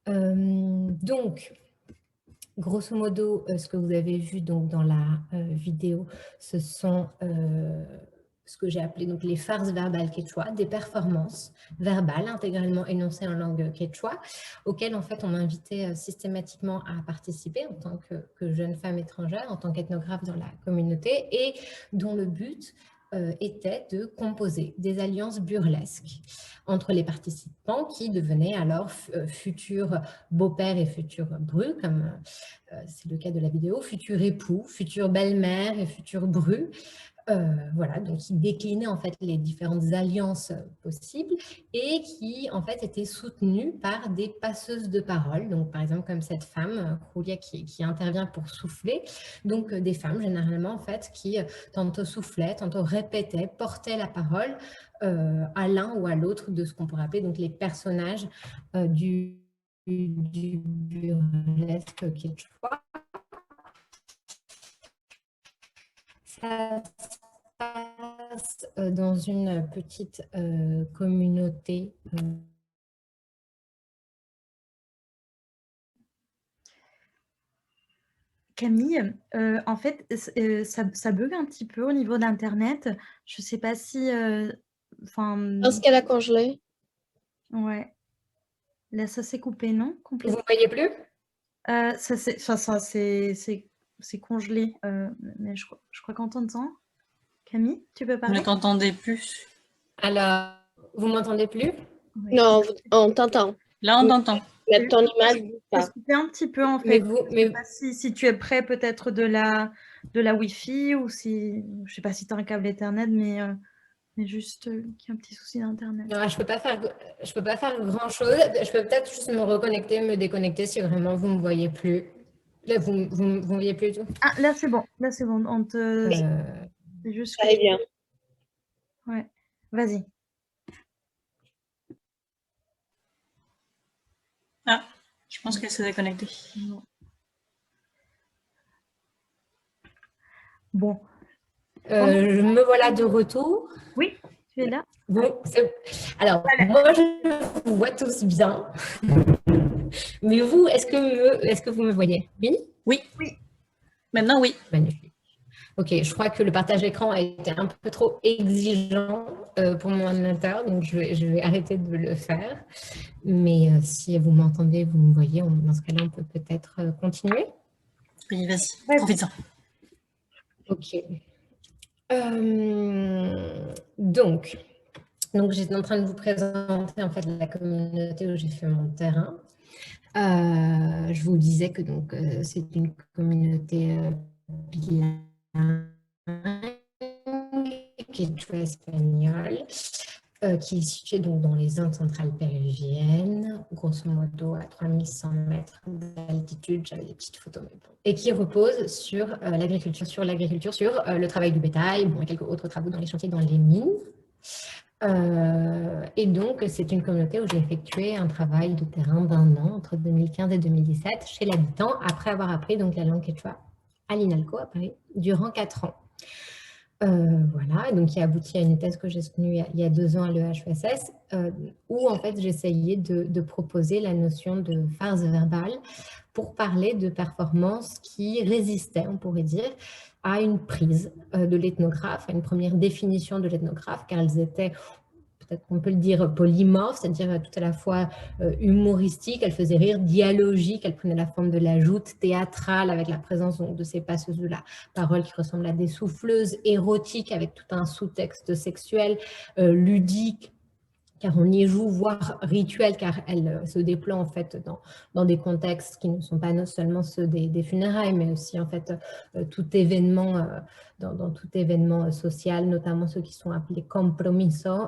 Donc, grosso modo, ce que vous avez vu donc, dans la vidéo, ce sont ce que j'ai appelé donc, les farces verbales quechua, des performances verbales intégralement énoncées en langue quechua, auxquelles en fait, on m'invitait systématiquement à participer en tant que jeune femme étrangère, en tant qu'ethnographe dans la communauté, et dont le but était de composer des alliances burlesques entre les participants qui devenaient alors futurs beaux-pères et futurs brus, comme c'est le cas de la vidéo, futurs époux, futures belles-mères et futurs brus. Voilà, donc qui déclinaient en fait les différentes alliances possibles et qui en fait étaient soutenues par des passeuses de parole. Donc par exemple comme cette femme, Julia, qui intervient pour souffler. Donc des femmes généralement en fait qui tantôt soufflaient, tantôt répétaient, portaient la parole à l'un ou à l'autre de ce qu'on pourrait appeler donc les personnages du burlesque quechua. Ça se passe dans une petite communauté. Camille, en fait, ça bug un petit peu au niveau d'Internet. Je ne sais pas si... Parce qu'elle a congelé. Ouais. Là, ça s'est coupé, non? Vous ne voyez plus? C'est congelé, mais je crois qu'on t'entend. Camille, tu peux parler? Je ne t'entendais plus. Alors, vous ne m'entendez plus? Oui. Non, on t'entend. Là, on t'entend. Mais ton image bouge Ça pas. se coupait un petit peu, en fait. Mais Je ne sais pas si tu es près peut-être de la Wi-Fi ou si... Je ne sais pas si tu as un câble Ethernet, mais juste qu'il y a un petit souci d'Internet. Non, je peux pas faire grand-chose. Je peux peut-être juste me reconnecter, me déconnecter si vraiment vous ne me voyez plus. Là, vous ne voyez plus du tout? Ah, là, c'est bon. Là, c'est bon. On te... C'est juste Très bien. Ouais. Vas-y. Ah, je pense qu'elle s'est déconnectée. Bon. Me voilà de retour. Oui, tu es là. Bon, alors, moi, je vous vois tous bien. Mais vous, est-ce que vous me voyez? Oui? Oui. Maintenant, oui. Magnifique. Ok, je crois que le partage d'écran a été un peu trop exigeant pour mon ordinateur, donc je vais arrêter de le faire. Mais si vous m'entendez, vous me voyez, dans ce cas-là, on peut peut-être continuer. Oui, vas-y, profite-en. Ok. Donc, j'étais en train de vous présenter en fait la communauté où j'ai fait mon terrain. Je vous disais que c'est une communauté bilingue, quechua-espagnole, qui est située donc dans les Andes centrales péruviennes, grosso modo à 3100 mètres d'altitude, j'avais des petites photos, mais bon, et qui repose sur l'agriculture, sur le travail du bétail, bon, et quelques autres travaux dans les chantiers, dans les mines. Et donc, c'est une communauté où j'ai effectué un travail de terrain d'1 an, entre 2015 et 2017, chez l'habitant, après avoir appris donc la langue quechua à l'INALCO, à Paris, durant 4 ans. Voilà, donc qui a abouti à une thèse que j'ai soutenue il y a 2 ans à l'EHESS, où en fait j'essayais de proposer la notion de farce verbale pour parler de performances qui résistaient, on pourrait dire, à une prise de l'ethnographe, à une première définition de l'ethnographe, car elles étaient, peut-être qu'on peut le dire, polymorphes, c'est-à-dire tout à la fois humoristiques, elles faisaient rire, dialogiques, elles prenaient la forme de la joute théâtrale avec la présence de ces passeuses de la parole qui ressemblent à des souffleuses, érotiques avec tout un sous-texte sexuel, ludique, car on y joue, voire rituel, car elle se déploie en fait dans des contextes qui ne sont pas non seulement ceux des funérailles, mais aussi en fait tout événement, dans tout événement social, notamment ceux qui sont appelés compromiso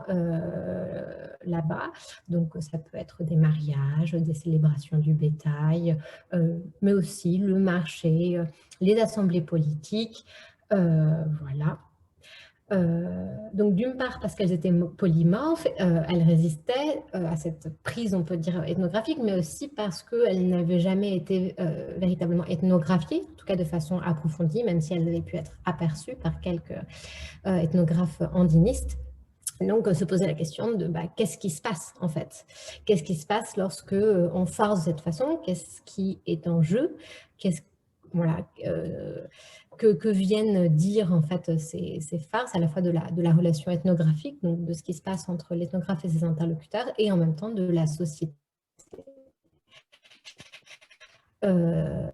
là-bas. Donc ça peut être des mariages, des célébrations du bétail, mais aussi le marché, les assemblées politiques, voilà. Donc d'une part parce qu'elles étaient polymorphes, elles résistaient à cette prise, on peut dire, ethnographique, mais aussi parce qu'elles n'avaient jamais été véritablement ethnographiées, en tout cas de façon approfondie, même si elles avaient pu être aperçues par quelques ethnographes andinistes. Donc, se poser la question de qu'est-ce qui se passe en fait? Qu'est-ce qui se passe lorsque on farce de cette façon? Qu'est-ce qui est en jeu? Voilà, que viennent dire en fait ces farces, à la fois de la relation ethnographique, donc de ce qui se passe entre l'ethnographe et ses interlocuteurs, et en même temps de la société. En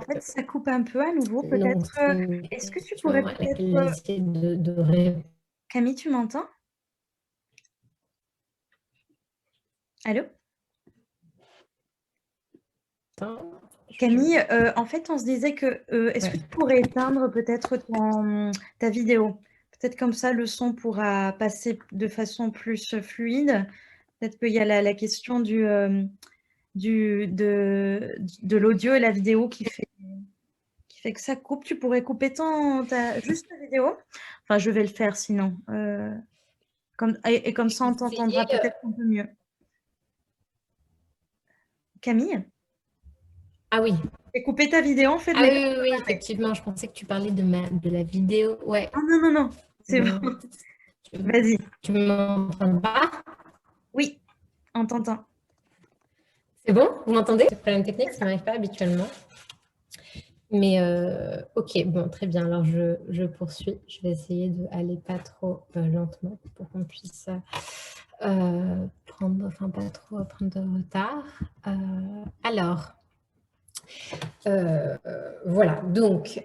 fait, ça coupe un peu à nouveau, peut-être. Est-ce que tu pourrais peut-être... Camille, tu m'entends? Allô? Camille, en fait, on se disait que est-ce que tu pourrais éteindre peut-être ta vidéo? Peut-être comme ça, le son pourra passer de façon plus fluide. Peut-être qu'il y a la question de l'audio et la vidéo qui fait que ça coupe. Tu pourrais couper juste ta vidéo. Enfin, je vais le faire sinon. Et comme ça, on t'entendra peut-être un peu mieux. Camille? Ah oui. J'ai coupé ta vidéo en fait. Ah oui, effectivement, je pensais que tu parlais de la vidéo. Ouais. Ah non, c'est bon. Vas-y. Tu m'entends pas? Oui, on t'entend. C'est bon? Vous m'entendez? C'est un problème technique, ça n'arrive pas habituellement. Mais ok, bon, très bien. Alors, je poursuis. Je vais essayer d'aller pas trop lentement pour qu'on puisse pas trop prendre de retard. Alors, voilà, donc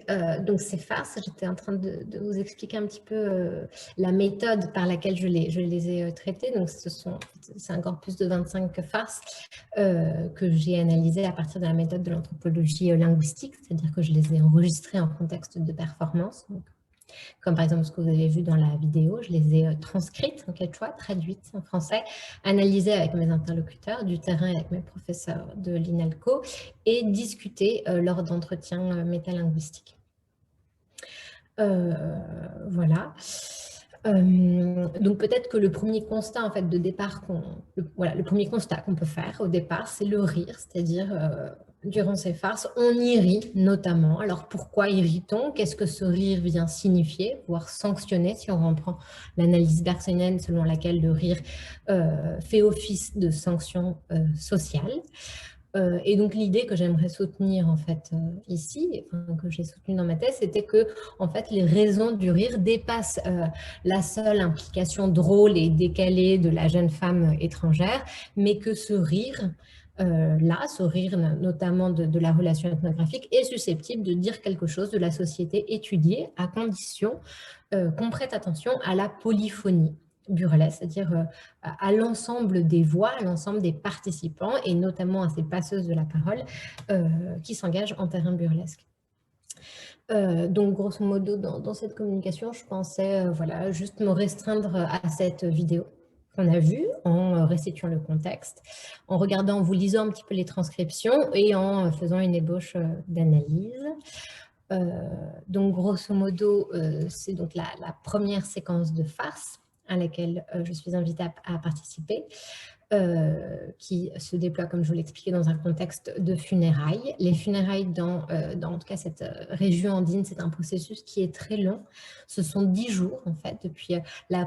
ces farces, j'étais en train de vous expliquer un petit peu la méthode par laquelle je les ai traitées. Donc, c'est un corpus de 25 farces que j'ai analysées à partir de la méthode de l'anthropologie linguistique, c'est-à-dire que je les ai enregistrées en contexte de performance. Donc, comme par exemple ce que vous avez vu dans la vidéo, je les ai transcrites en quechua, traduites en français, analysées avec mes interlocuteurs du terrain et avec mes professeurs de l'INALCO et discutées lors d'entretiens métalinguistiques. Voilà. Donc peut-être que le premier constat en fait de départ le premier constat qu'on peut faire au départ, c'est le rire, c'est-à-dire durant ces farces, on y rit notamment. Alors pourquoi y rit-on? Qu'est-ce que ce rire vient signifier, voire sanctionner, si on reprend l'analyse bergsonienne selon laquelle le rire fait office de sanction sociale. Et donc l'idée que j'aimerais soutenir en fait ici, que j'ai soutenue dans ma thèse, c'était que en fait les raisons du rire dépassent la seule implication drôle et décalée de la jeune femme étrangère, mais que ce rire là, ce rire notamment de la relation ethnographique est susceptible de dire quelque chose de la société étudiée à condition qu'on prête attention à la polyphonie burlesque, c'est-à-dire à l'ensemble des voix, à l'ensemble des participants et notamment à ces passeuses de la parole qui s'engagent en terrain burlesque. Donc, grosso modo, dans cette communication, je pensais voilà, juste me restreindre à cette vidéo qu'on a vue en restituant le contexte, en regardant, en vous lisant un petit peu les transcriptions et en faisant une ébauche d'analyse. Donc, grosso modo, c'est donc la première séquence de farce à laquelle je suis invitée à participer, qui se déploie, comme je vous l'expliquais, dans un contexte de funérailles. Les funérailles dans en tout cas cette région andine, c'est un processus qui est très long. Ce sont 10 jours, en fait, depuis la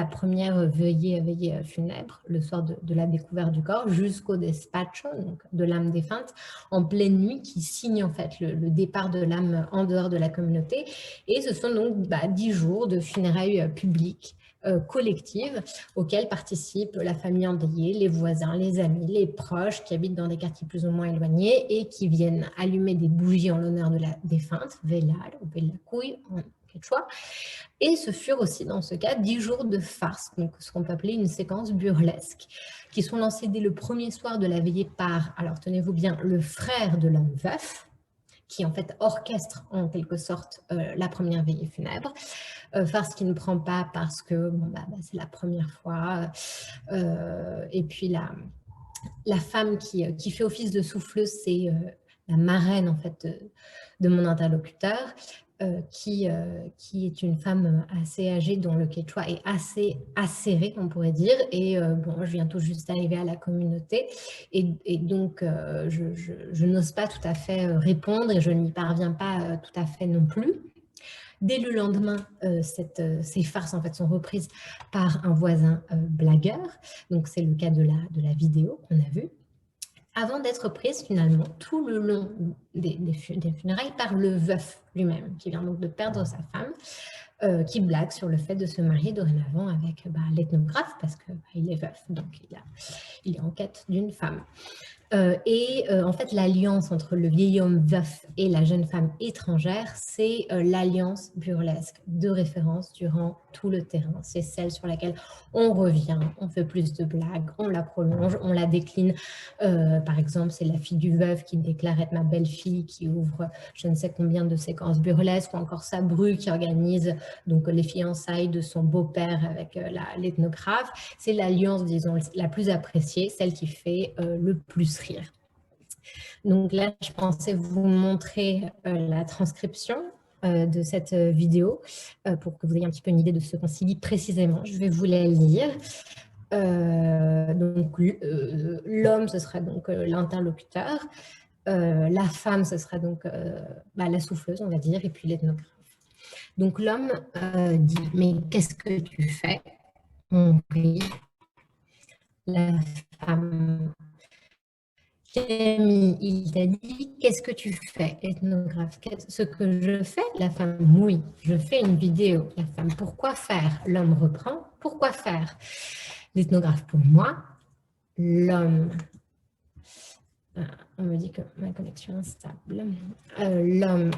première veillée funèbre, le soir de la découverte du corps, jusqu'au despacho, donc de l'âme défunte, en pleine nuit, qui signe en fait le départ de l'âme en dehors de la communauté. Et ce sont donc 10 jours de funérailles publiques, collectives, auxquelles participent la famille endeuillée, les voisins, les amis, les proches qui habitent dans des quartiers plus ou moins éloignés et qui viennent allumer des bougies en l'honneur de la défunte, velal ou velacuy en quechua. Et ce furent aussi dans ce cas 10 jours de farce, donc ce qu'on peut appeler une séquence burlesque, qui sont lancés dès le premier soir de la veillée par, alors tenez-vous bien, le frère de l'homme veuf, qui en fait orchestre en quelque sorte la première veillée funèbre. Farce qui ne prend pas parce que bon, c'est la première fois. Et puis la femme qui fait office de souffleuse, c'est la marraine en fait de mon interlocuteur, qui est une femme assez âgée dont le quechua est assez acéré, on pourrait dire. Et bon, je viens tout juste d'arriver à la communauté et donc je n'ose pas tout à fait répondre et je n'y parviens pas tout à fait non plus. Dès le lendemain, ces farces en fait sont reprises par un voisin blagueur. Donc c'est le cas de la vidéo qu'on a vue. Avant d'être prise finalement tout le long des funérailles par le veuf lui-même, qui vient donc de perdre sa femme, qui blague sur le fait de se marier dorénavant avec l'ethnographe parce qu'il est veuf, donc il est en quête d'une femme. En fait, l'alliance entre le vieil homme veuf et la jeune femme étrangère, c'est l'alliance burlesque de référence durant tout le terrain. C'est celle sur laquelle on revient, on fait plus de blagues, on la prolonge, on la décline. Par exemple, c'est la fille du veuf qui déclare être ma belle-fille, qui ouvre je ne sais combien de séquences burlesques, ou encore sa bru qui organise donc les fiançailles de son beau-père avec l'ethnographe. C'est l'alliance, disons, la plus appréciée, celle qui fait le plus rire. Donc là, je pensais vous montrer la transcription de cette vidéo pour que vous ayez un petit peu une idée de ce qu'on s'y dit précisément. Je vais vous la lire. Donc l'homme, ce sera donc l'interlocuteur. La femme, ce sera donc la souffleuse, on va dire, et puis l'ethnographe. Donc l'homme dit « Mais qu'est-ce que tu fais ?» On rit. La femme: Camille, il t'a dit « Qu'est-ce que tu fais ?» Ethnographe: ce que je fais? La femme: oui, je fais une vidéo. La femme: pourquoi faire? L'homme reprend: pourquoi faire? L'ethnographe: pour moi. L'homme: on me dit que ma connexion est instable. L'homme: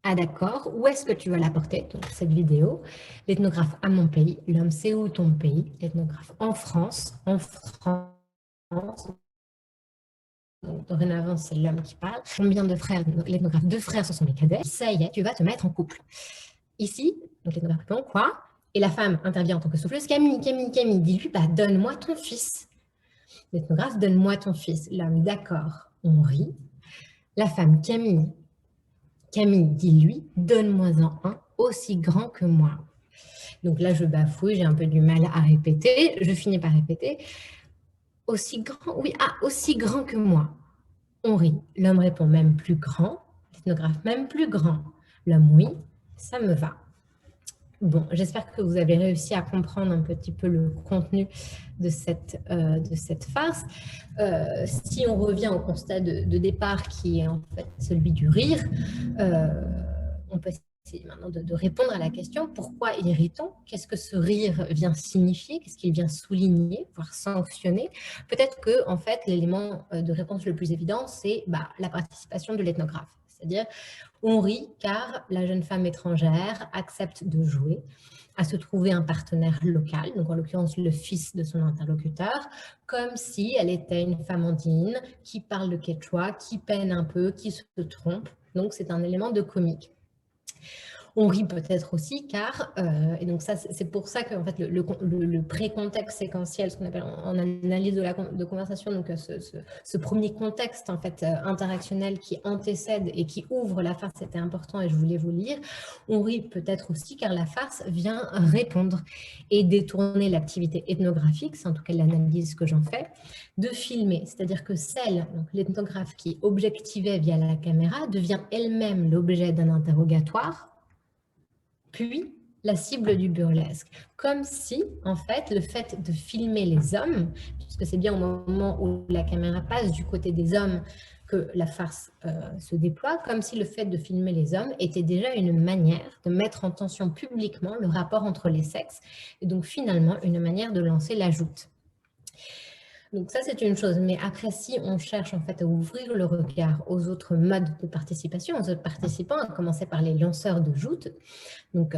ah d'accord, où est-ce que tu vas la porter, donc, cette vidéo? L'ethnographe: à mon pays. L'homme: c'est où ton pays? L'ethnographe: en France. En France. Donc, dorénavant, c'est l'homme qui parle. Combien de frères? L'ethnographe: 2 frères, ce sont mes cadets. Ça y est, tu vas te mettre en couple. Ici, donc l'ethnographe répond: quoi? Et la femme intervient en tant que souffleuse: Camille, dis-lui, donne-moi ton fils. L'ethnographe: donne-moi ton fils. L'homme: d'accord, on rit. La femme: Camille, dis-lui, donne-moi-en un aussi grand que moi. Donc là, je bafouille, j'ai un peu du mal à répéter. Je finis par répéter: aussi grand? Oui, aussi grand que moi. On rit. L'homme répond: même plus grand. L'ethnographe: même plus grand. L'homme: oui, ça me va. Bon, j'espère que vous avez réussi à comprendre un petit peu le contenu de cette farce. Si on revient au constat de départ qui est en fait celui du rire, on peut essayer maintenant de répondre à la question pourquoi rit-on? Qu'est-ce que ce rire vient signifier? Qu'est-ce qu'il vient souligner, voire sanctionner? Peut-être que, en fait, l'élément de réponse le plus évident, c'est la participation de l'ethnographe. C'est-à-dire, on rit car la jeune femme étrangère accepte de jouer, à se trouver un partenaire local, donc en l'occurrence le fils de son interlocuteur, comme si elle était une femme andine qui parle le quechua, qui peine un peu, qui se trompe. Donc c'est un élément de comique. On rit peut-être aussi car, et donc ça c'est pour ça que en fait, le pré-contexte séquentiel, ce qu'on appelle en analyse de conversation, donc ce premier contexte en fait interactionnel qui antécède et qui ouvre la farce était important et je voulais vous le lire. On rit peut-être aussi car la farce vient répondre et détourner l'activité ethnographique, c'est en tout cas l'analyse que j'en fais, de filmer, c'est-à-dire que celle, donc l'ethnographe qui objectivait via la caméra, devient elle-même l'objet d'un interrogatoire, puis la cible du burlesque. Comme si, en fait, le fait de filmer les hommes, puisque c'est bien au moment où la caméra passe du côté des hommes que la farce se déploie, comme si le fait de filmer les hommes était déjà une manière de mettre en tension publiquement le rapport entre les sexes, et donc finalement une manière de lancer la joute. Donc ça, c'est une chose. Mais après, si on cherche en fait à ouvrir le regard aux autres modes de participation, aux autres participants, à commencer par les lanceurs de joutes, donc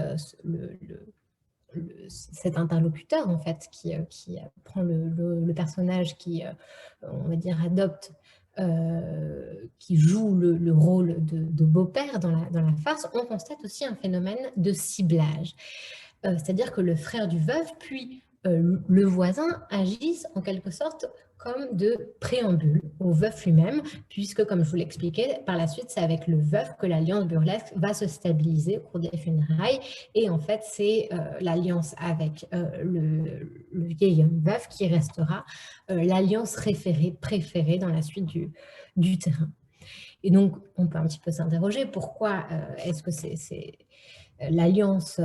cet interlocuteur en fait qui prend le personnage qui, on va dire, adopte, qui joue le rôle de beau-père dans la farce, on constate aussi un phénomène de ciblage. C'est-à-dire que le frère du veuf, puis le voisin agissent en quelque sorte comme de préambule au veuf lui-même, puisque, comme je vous l'expliquais, par la suite, c'est avec le veuf que l'alliance burlesque va se stabiliser au cours des funérailles. Et en fait, c'est l'alliance avec le vieil homme veuf qui restera l'alliance préférée dans la suite du terrain. Et donc, on peut un petit peu s'interroger pourquoi est-ce que c'est l'alliance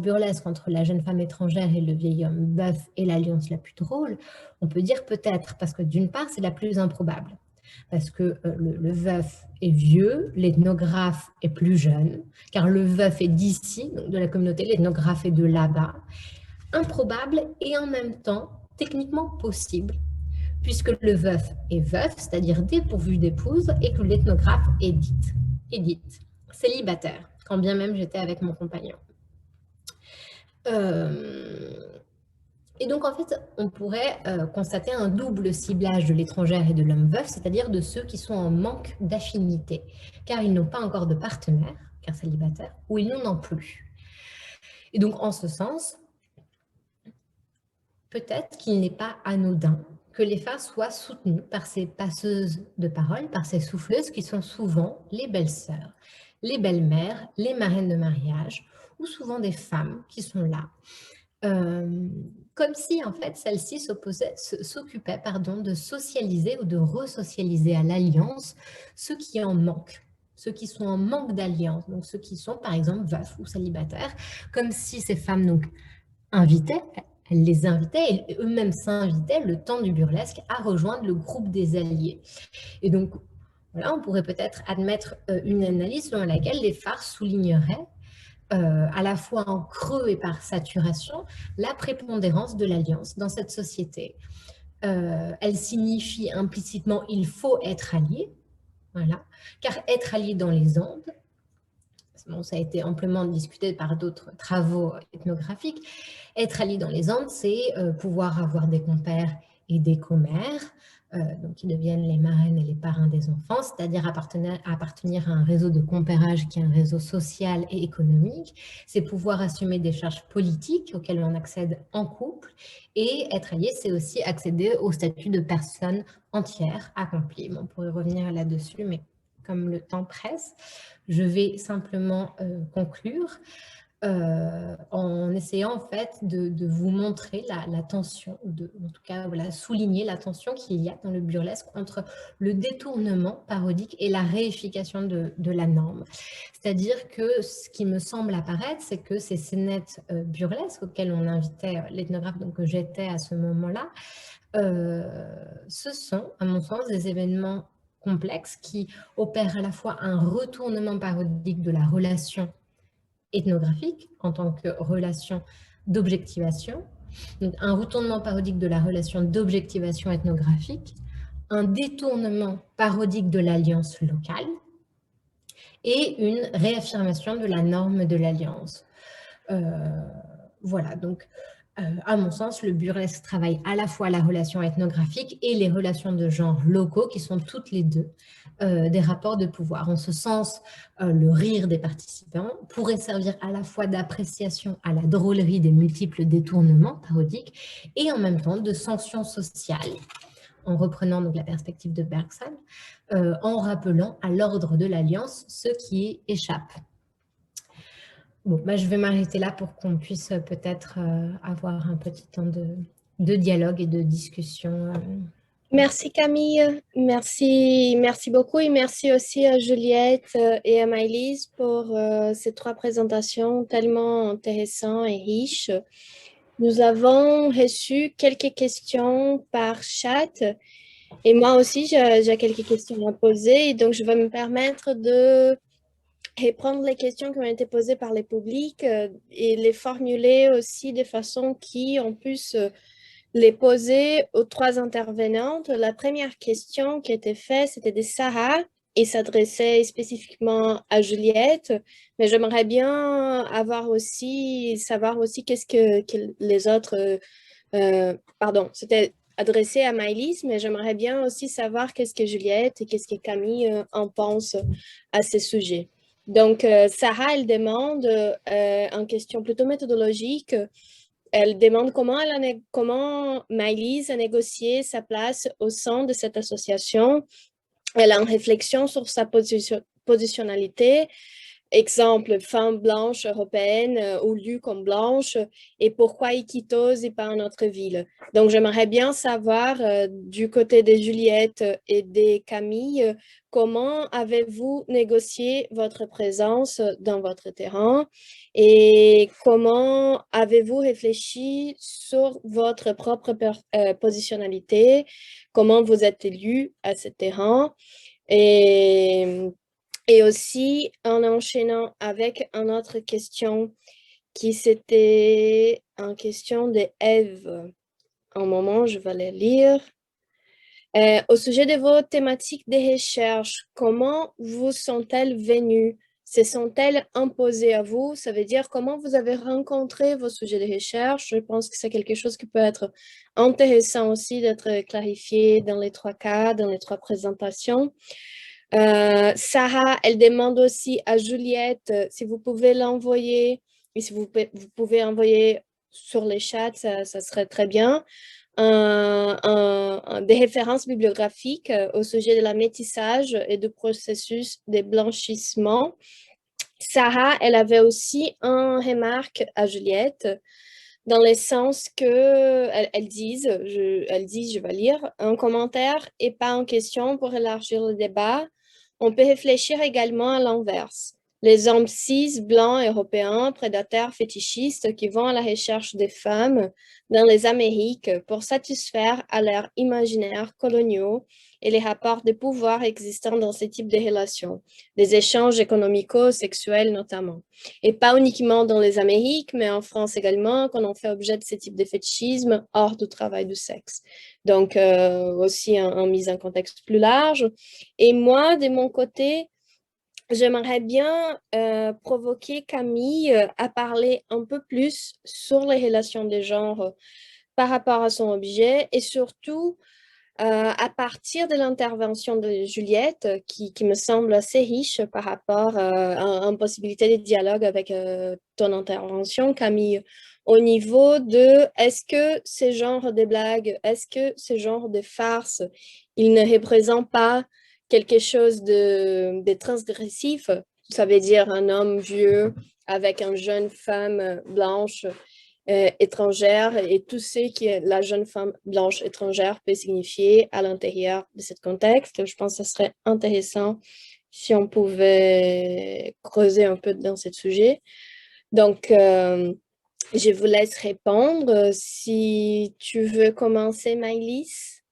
burlesque entre la jeune femme étrangère et le vieil homme veuf est l'alliance la plus drôle. On peut dire peut-être parce que d'une part, c'est la plus improbable. Parce que le veuf est vieux, l'ethnographe est plus jeune, car le veuf est d'ici, de la communauté, l'ethnographe est de là-bas. Improbable et en même temps techniquement possible, puisque le veuf est veuf, c'est-à-dire dépourvu d'épouse, et que l'ethnographe est dite célibataire, quand bien même j'étais avec mon compagnon. Et donc, en fait, on pourrait constater un double ciblage de l'étrangère et de l'homme veuf, c'est-à-dire de ceux qui sont en manque d'affinité, car ils n'ont pas encore de partenaire, car célibataire, ou ils n'en ont plus. Et donc, en ce sens, peut-être qu'il n'est pas anodin que les farces soient soutenues par ces passeuses de parole, par ces souffleuses qui sont souvent les belles-sœurs, les belles-mères, les marraines de mariage, ou souvent des femmes qui sont là. Comme si, en fait, celles-ci s'occupaient de socialiser ou de resocialiser à l'alliance ceux qui en manquent, ceux qui sont en manque d'alliance, donc ceux qui sont, par exemple, veufs ou célibataires, comme si ces femmes donc invitaient, elles les invitaient et eux-mêmes s'invitaient le temps du burlesque à rejoindre le groupe des alliés. Et donc, voilà, on pourrait peut-être admettre une analyse selon laquelle les farces souligneraient, à la fois en creux et par saturation, la prépondérance de l'alliance dans cette société. Elle signifie implicitement « il faut être allié », voilà, car être allié dans les Andes, bon, ça a été amplement discuté par d'autres travaux ethnographiques, être allié dans les Andes, c'est pouvoir avoir des compères et des commères, donc qui deviennent les marraines et les parrains des enfants, c'est-à-dire appartenir à un réseau de compérage qui est un réseau social et économique. C'est pouvoir assumer des charges politiques auxquelles on accède en couple, et être allié, c'est aussi accéder au statut de personne entière accomplie. Bon, on pourrait revenir là-dessus, mais comme le temps presse, je vais simplement conclure en essayant en fait de vous montrer la tension, en tout cas voilà, souligner la tension qu'il y a dans le burlesque entre le détournement parodique et la réification de la norme. C'est-à-dire que ce qui me semble apparaître, c'est que ces scénettes burlesques auxquelles on invitait l'ethnographe que j'étais à ce moment-là, ce sont, à mon sens, des événements complexes qui opèrent à la fois un retournement parodique de la relation ethnographique en tant que relation d'objectivation, donc un retournement parodique de la relation d'objectivation ethnographique, un détournement parodique de l'alliance locale et une réaffirmation de la norme de l'alliance. Voilà, donc à mon sens, le burlesque travaille à la fois la relation ethnographique et les relations de genre locaux qui sont toutes les deux des rapports de pouvoir. En ce sens, le rire des participants pourrait servir à la fois d'appréciation à la drôlerie des multiples détournements parodiques et en même temps de sanction sociale, en reprenant donc la perspective de Bergson, en rappelant à l'ordre de l'alliance ce qui échappe. Bon, je vais m'arrêter là pour qu'on puisse peut-être avoir un petit temps de dialogue et de discussion. Merci Camille, merci beaucoup et merci aussi à Juliette et à Maëlys pour ces 3 présentations tellement intéressantes et riches. Nous avons reçu quelques questions par chat et moi aussi j'ai quelques questions à poser, donc je vais me permettre de répondre les questions qui ont été posées par le public et les formuler aussi de façon qu'on puisse les poser aux 3 intervenantes. La première question qui a été faite, c'était de Sarah et s'adressait spécifiquement à Juliette, mais j'aimerais bien savoir aussi qu'est-ce que les autres... pardon, c'était adressé à Maëlys, mais j'aimerais bien aussi savoir qu'est-ce que Juliette et qu'est-ce que Camille en pensent à ces sujets. Donc, Sarah, elle demande en question plutôt méthodologique, elle demande comment Maëlys a négocié sa place au sein de cette association. Elle a une réflexion sur sa positionnalité. Exemple, femme blanche européenne ou lue comme blanche et pourquoi Iquitos et pas une autre ville. Donc, j'aimerais bien savoir du côté de Juliette et de Camille, comment avez-vous négocié votre présence dans votre terrain et comment avez-vous réfléchi sur votre propre positionnalité, comment vous êtes élu à ce terrain et aussi, en enchaînant avec une autre question qui c'était en question de Ève. Un moment, je vais la lire. Au sujet de vos thématiques de recherche, comment vous sont-elles venues? Se sont-elles imposées à vous? Ça veut dire comment vous avez rencontré vos sujets de recherche? Je pense que c'est quelque chose qui peut être intéressant aussi d'être clarifié dans les 3 cas, dans les 3 présentations. Sarah, elle demande aussi à Juliette si vous pouvez l'envoyer et si vous pouvez envoyer sur les chats, ça serait très bien. Des références bibliographiques au sujet de la métissage et du processus de blanchissement. Sarah, elle avait aussi une remarque à Juliette dans le sens que elle dit, je vais lire, un commentaire et pas en question pour élargir le débat. On peut réfléchir également à l'inverse. Les hommes cis, blancs, européens, prédateurs, fétichistes qui vont à la recherche des femmes dans les Amériques pour satisfaire à leurs imaginaires coloniaux et les rapports de pouvoir existants dans ce type de relations, des échanges économico-sexuels notamment. Et pas uniquement dans les Amériques, mais en France également, quand on fait objet de ce type de fétichisme hors du travail du sexe. Donc, aussi en mise en contexte plus large. Et moi, de mon côté, j'aimerais bien provoquer Camille à parler un peu plus sur les relations de genre par rapport à son objet et surtout à partir de l'intervention de Juliette, qui me semble assez riche par rapport à une possibilité de dialogue avec ton intervention, Camille, au niveau de est-ce que ce genre de blagues, est-ce que ce genre de farce, il ne représente pas quelque chose de transgressif? Ça veut dire un homme vieux avec une jeune femme blanche étrangère et tout ce que la jeune femme blanche étrangère peut signifier à l'intérieur de ce contexte. Je pense que ce serait intéressant si on pouvait creuser un peu dans ce sujet. Donc, je vous laisse répondre. Si tu veux commencer, Maëlys.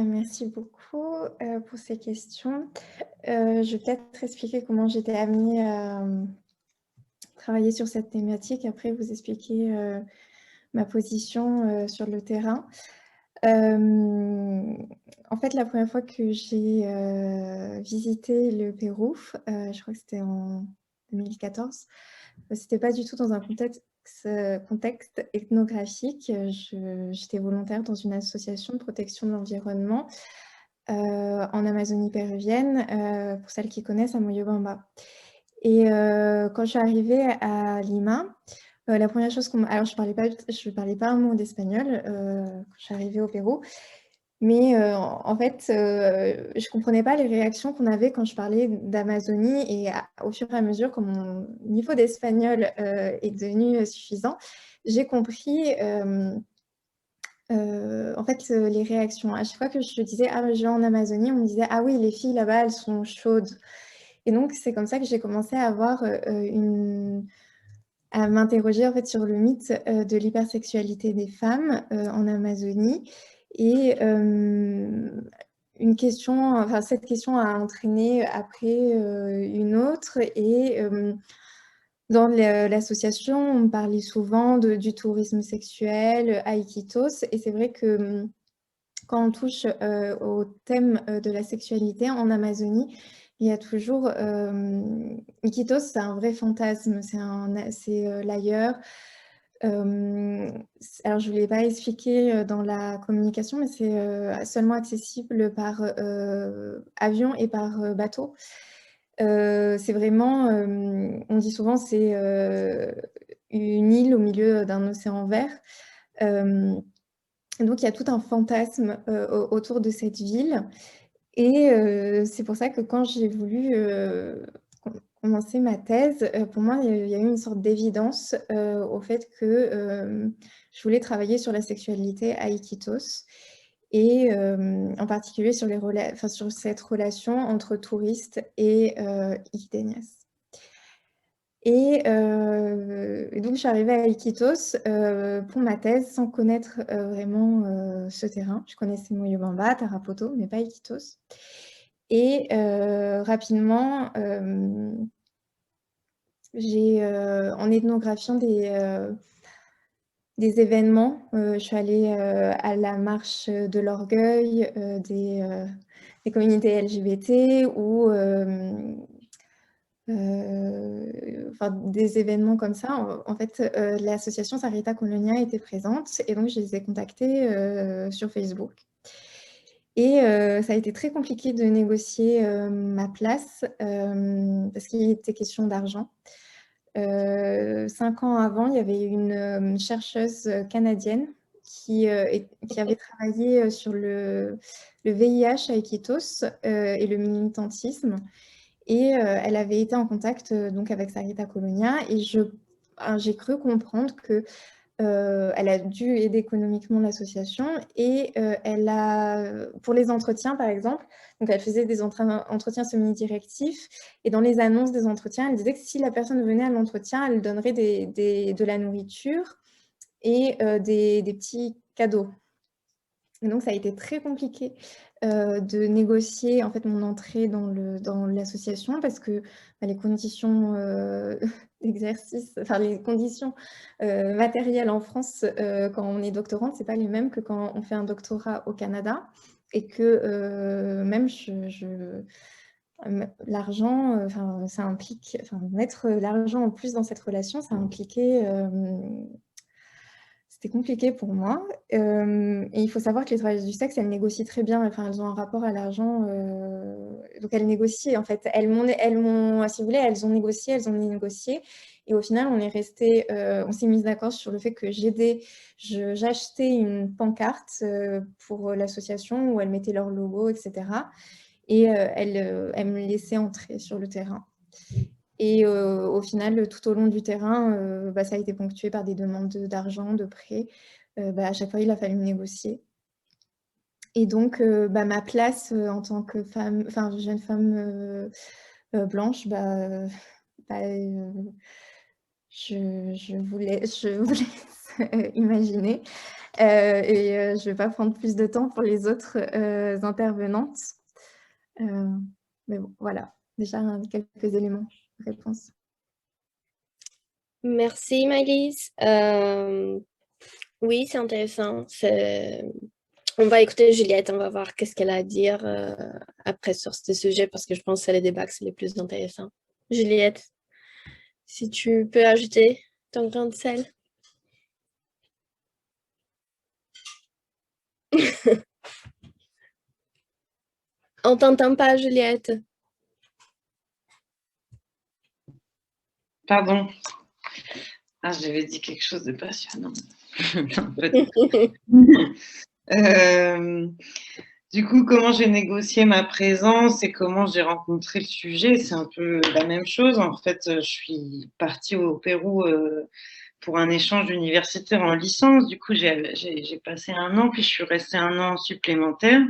Merci beaucoup pour ces questions. Je vais peut-être expliquer comment j'étais amenée à travailler sur cette thématique. Après, vous expliquer ma position sur le terrain. En fait, la première fois que j'ai visité le Pérou, je crois que c'était en 2014, c'était pas du tout dans un contexte ethnographique. J'étais volontaire dans une association de protection de l'environnement en Amazonie péruvienne, pour celles qui connaissent, à Moyobamba. Et quand je suis arrivée à Lima, la première chose alors je parlais pas un mot d'espagnol quand je suis arrivée au Pérou, mais en fait, je comprenais pas les réactions qu'on avait quand je parlais d'Amazonie, et au fur et à mesure que mon niveau d'espagnol est devenu suffisant, j'ai compris en fait les réactions. À chaque fois que je disais « Ah, je vais en Amazonie », on me disait « Ah oui, les filles là-bas, elles sont chaudes ». Et donc, c'est comme ça que j'ai commencé à avoir à m'interroger en fait sur le mythe de l'hypersexualité des femmes en Amazonie. Et cette question a entraîné après une autre. Et dans l'association, on me parlait souvent du tourisme sexuel, à Iquitos. Et c'est vrai que quand on touche au thème de la sexualité en Amazonie, il y a toujours... Iquitos, c'est un vrai fantasme, c'est l'ailleurs. Alors, je ne l'ai pas expliqué dans la communication, mais c'est seulement accessible par avion et par bateau. C'est vraiment, on dit souvent, c'est une île au milieu d'un océan vert. Donc, il y a tout un fantasme autour de cette ville. Et c'est pour ça que quand j'ai voulu commencer ma thèse, pour moi, il y a eu une sorte d'évidence au fait que je voulais travailler sur la sexualité à Iquitos, et en particulier sur cette relation entre touristes et iquiteñas. Et donc, je suis arrivée à Iquitos pour ma thèse sans connaître vraiment ce terrain. Je connaissais Moyobamba, Tarapoto, mais pas Iquitos. Et rapidement, en ethnographiant des événements, je suis allée à la marche de l'orgueil des communautés LGBT, ou des événements comme ça. En fait, l'association Sarita Colonia était présente, et donc je les ai contactés sur Facebook. Et ça a été très compliqué de négocier ma place parce qu'il était question d'argent. 5 ans avant, il y avait une chercheuse canadienne qui avait travaillé sur le VIH à Iquitos et le militantisme. Et elle avait été en contact donc avec Sarita Colonia, et j'ai cru comprendre que elle a dû aider économiquement l'association, et pour les entretiens par exemple, donc elle faisait des entretiens semi-directifs, et dans les annonces des entretiens, elle disait que si la personne venait à l'entretien, elle donnerait de la nourriture et des petits cadeaux. Et donc ça a été très compliqué de négocier en fait mon entrée dans l'association, parce que les conditions d'exercice, les conditions matérielles en France quand on est doctorante, c'est pas les mêmes que quand on fait un doctorat au Canada, et que même l'argent, ça implique, mettre l'argent en plus dans cette relation, ça impliquait c'était compliqué pour moi. Et il faut savoir que les travailleuses du sexe, elles négocient très bien. Elles ont un rapport à l'argent. Donc, elles négocient, en fait. Si vous voulez, elles ont négocié. Et au final, on s'est mis d'accord sur le fait que j'achetais une pancarte pour l'association où elles mettaient leur logo, etc. Et elles me laissaient entrer sur le terrain. Et au final, tout au long du terrain, ça a été ponctué par des demandes d'argent, de prêts. À chaque fois, il a fallu négocier. Et donc, ma place en tant que jeune femme blanche, je vous laisse imaginer. Je ne vais pas prendre plus de temps pour les autres intervenantes. Mais bon, voilà, déjà quelques éléments de réponse. Merci Maëlys. Oui, c'est intéressant. On va écouter Juliette, on va voir qu'est-ce qu'elle a à dire après sur ce sujet, parce que je pense que c'est les débats que c'est les plus intéressants. Juliette, si tu peux ajouter ton grain de sel. On t'entend pas, Juliette. Pardon. Ah, j'avais dit quelque chose de passionnant. Non, peut-être. Du coup, comment j'ai négocié ma présence et comment j'ai rencontré le sujet, c'est un peu la même chose. En fait, je suis partie au Pérou pour un échange universitaire en licence. Du coup, j'ai passé 1 an, puis je suis restée 1 an supplémentaire.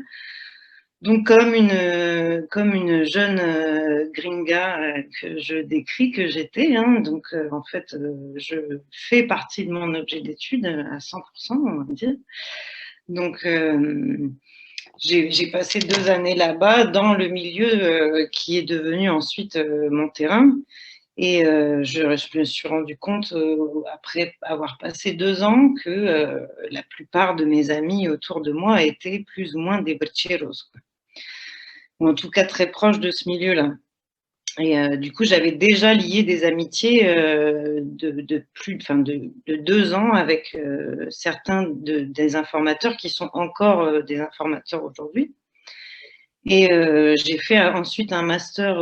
Donc, comme une jeune gringa que je décris que j'étais, hein, donc en fait, je fais partie de mon objet d'étude à 100%, on va dire. Donc, j'ai passé 2 années là-bas dans le milieu qui est devenu ensuite mon terrain. Et je me suis rendu compte, après avoir passé 2 ans, que la plupart de mes amis autour de moi étaient plus ou moins des brecheros, quoi. Ou en tout cas très proches de ce milieu-là. Et du coup, j'avais déjà lié des amitiés de 2 ans avec certains des informateurs qui sont encore des informateurs aujourd'hui. Et j'ai fait ensuite un master,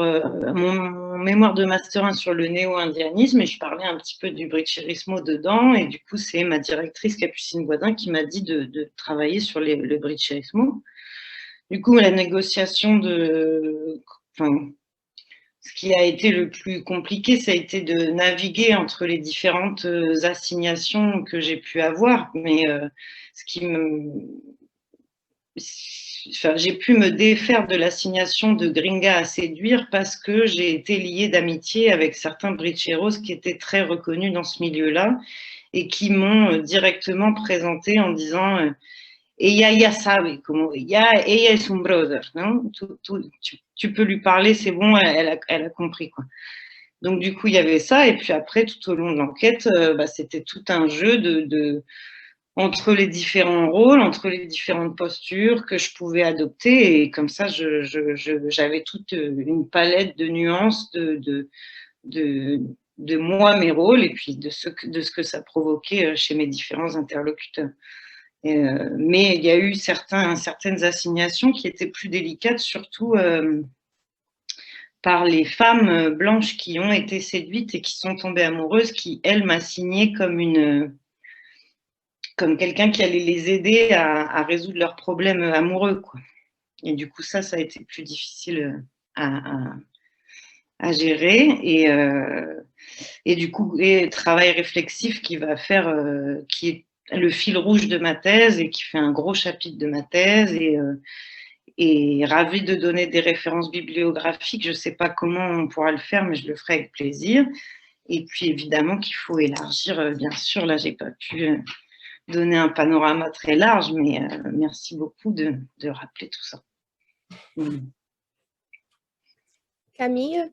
mon mémoire de master 1 sur le néo-indianisme, et je parlais un petit peu du bricherismo dedans. Et du coup, c'est ma directrice Capucine Boisdin qui m'a dit de travailler sur le bricherismo. Du coup, la négociation ce qui a été le plus compliqué, ça a été de naviguer entre les différentes assignations que j'ai pu avoir. Mais j'ai pu me défaire de l'assignation de gringa à séduire parce que j'ai été liée d'amitié avec certains bricheros qui étaient très reconnus dans ce milieu-là et qui m'ont directement présenté en disant ella ya sabe, como ella es un brother, non? Tu peux lui parler, c'est bon, elle a compris, quoi. Donc du coup, il y avait ça, et puis après, tout au long de l'enquête, c'était tout un jeu entre les différents rôles, entre les différentes postures que je pouvais adopter, et comme ça, j'avais toute une palette de nuances de moi, mes rôles, et puis de ce que ça provoquait chez mes différents interlocuteurs. Mais il y a eu certaines assignations qui étaient plus délicates, surtout par les femmes blanches qui ont été séduites et qui sont tombées amoureuses, qui, elles, m'assignaient comme quelqu'un qui allait les aider à résoudre leurs problèmes amoureux, quoi. Et du coup, ça a été plus difficile à gérer. Et du coup, travail réflexif qui est le fil rouge de ma thèse et qui fait un gros chapitre de ma thèse, et ravie de donner des références bibliographiques. Je ne sais pas comment on pourra le faire, mais je le ferai avec plaisir. Et puis évidemment qu'il faut élargir, bien sûr, là je n'ai pas pu donner un panorama très large, mais merci beaucoup de rappeler tout ça. Camille?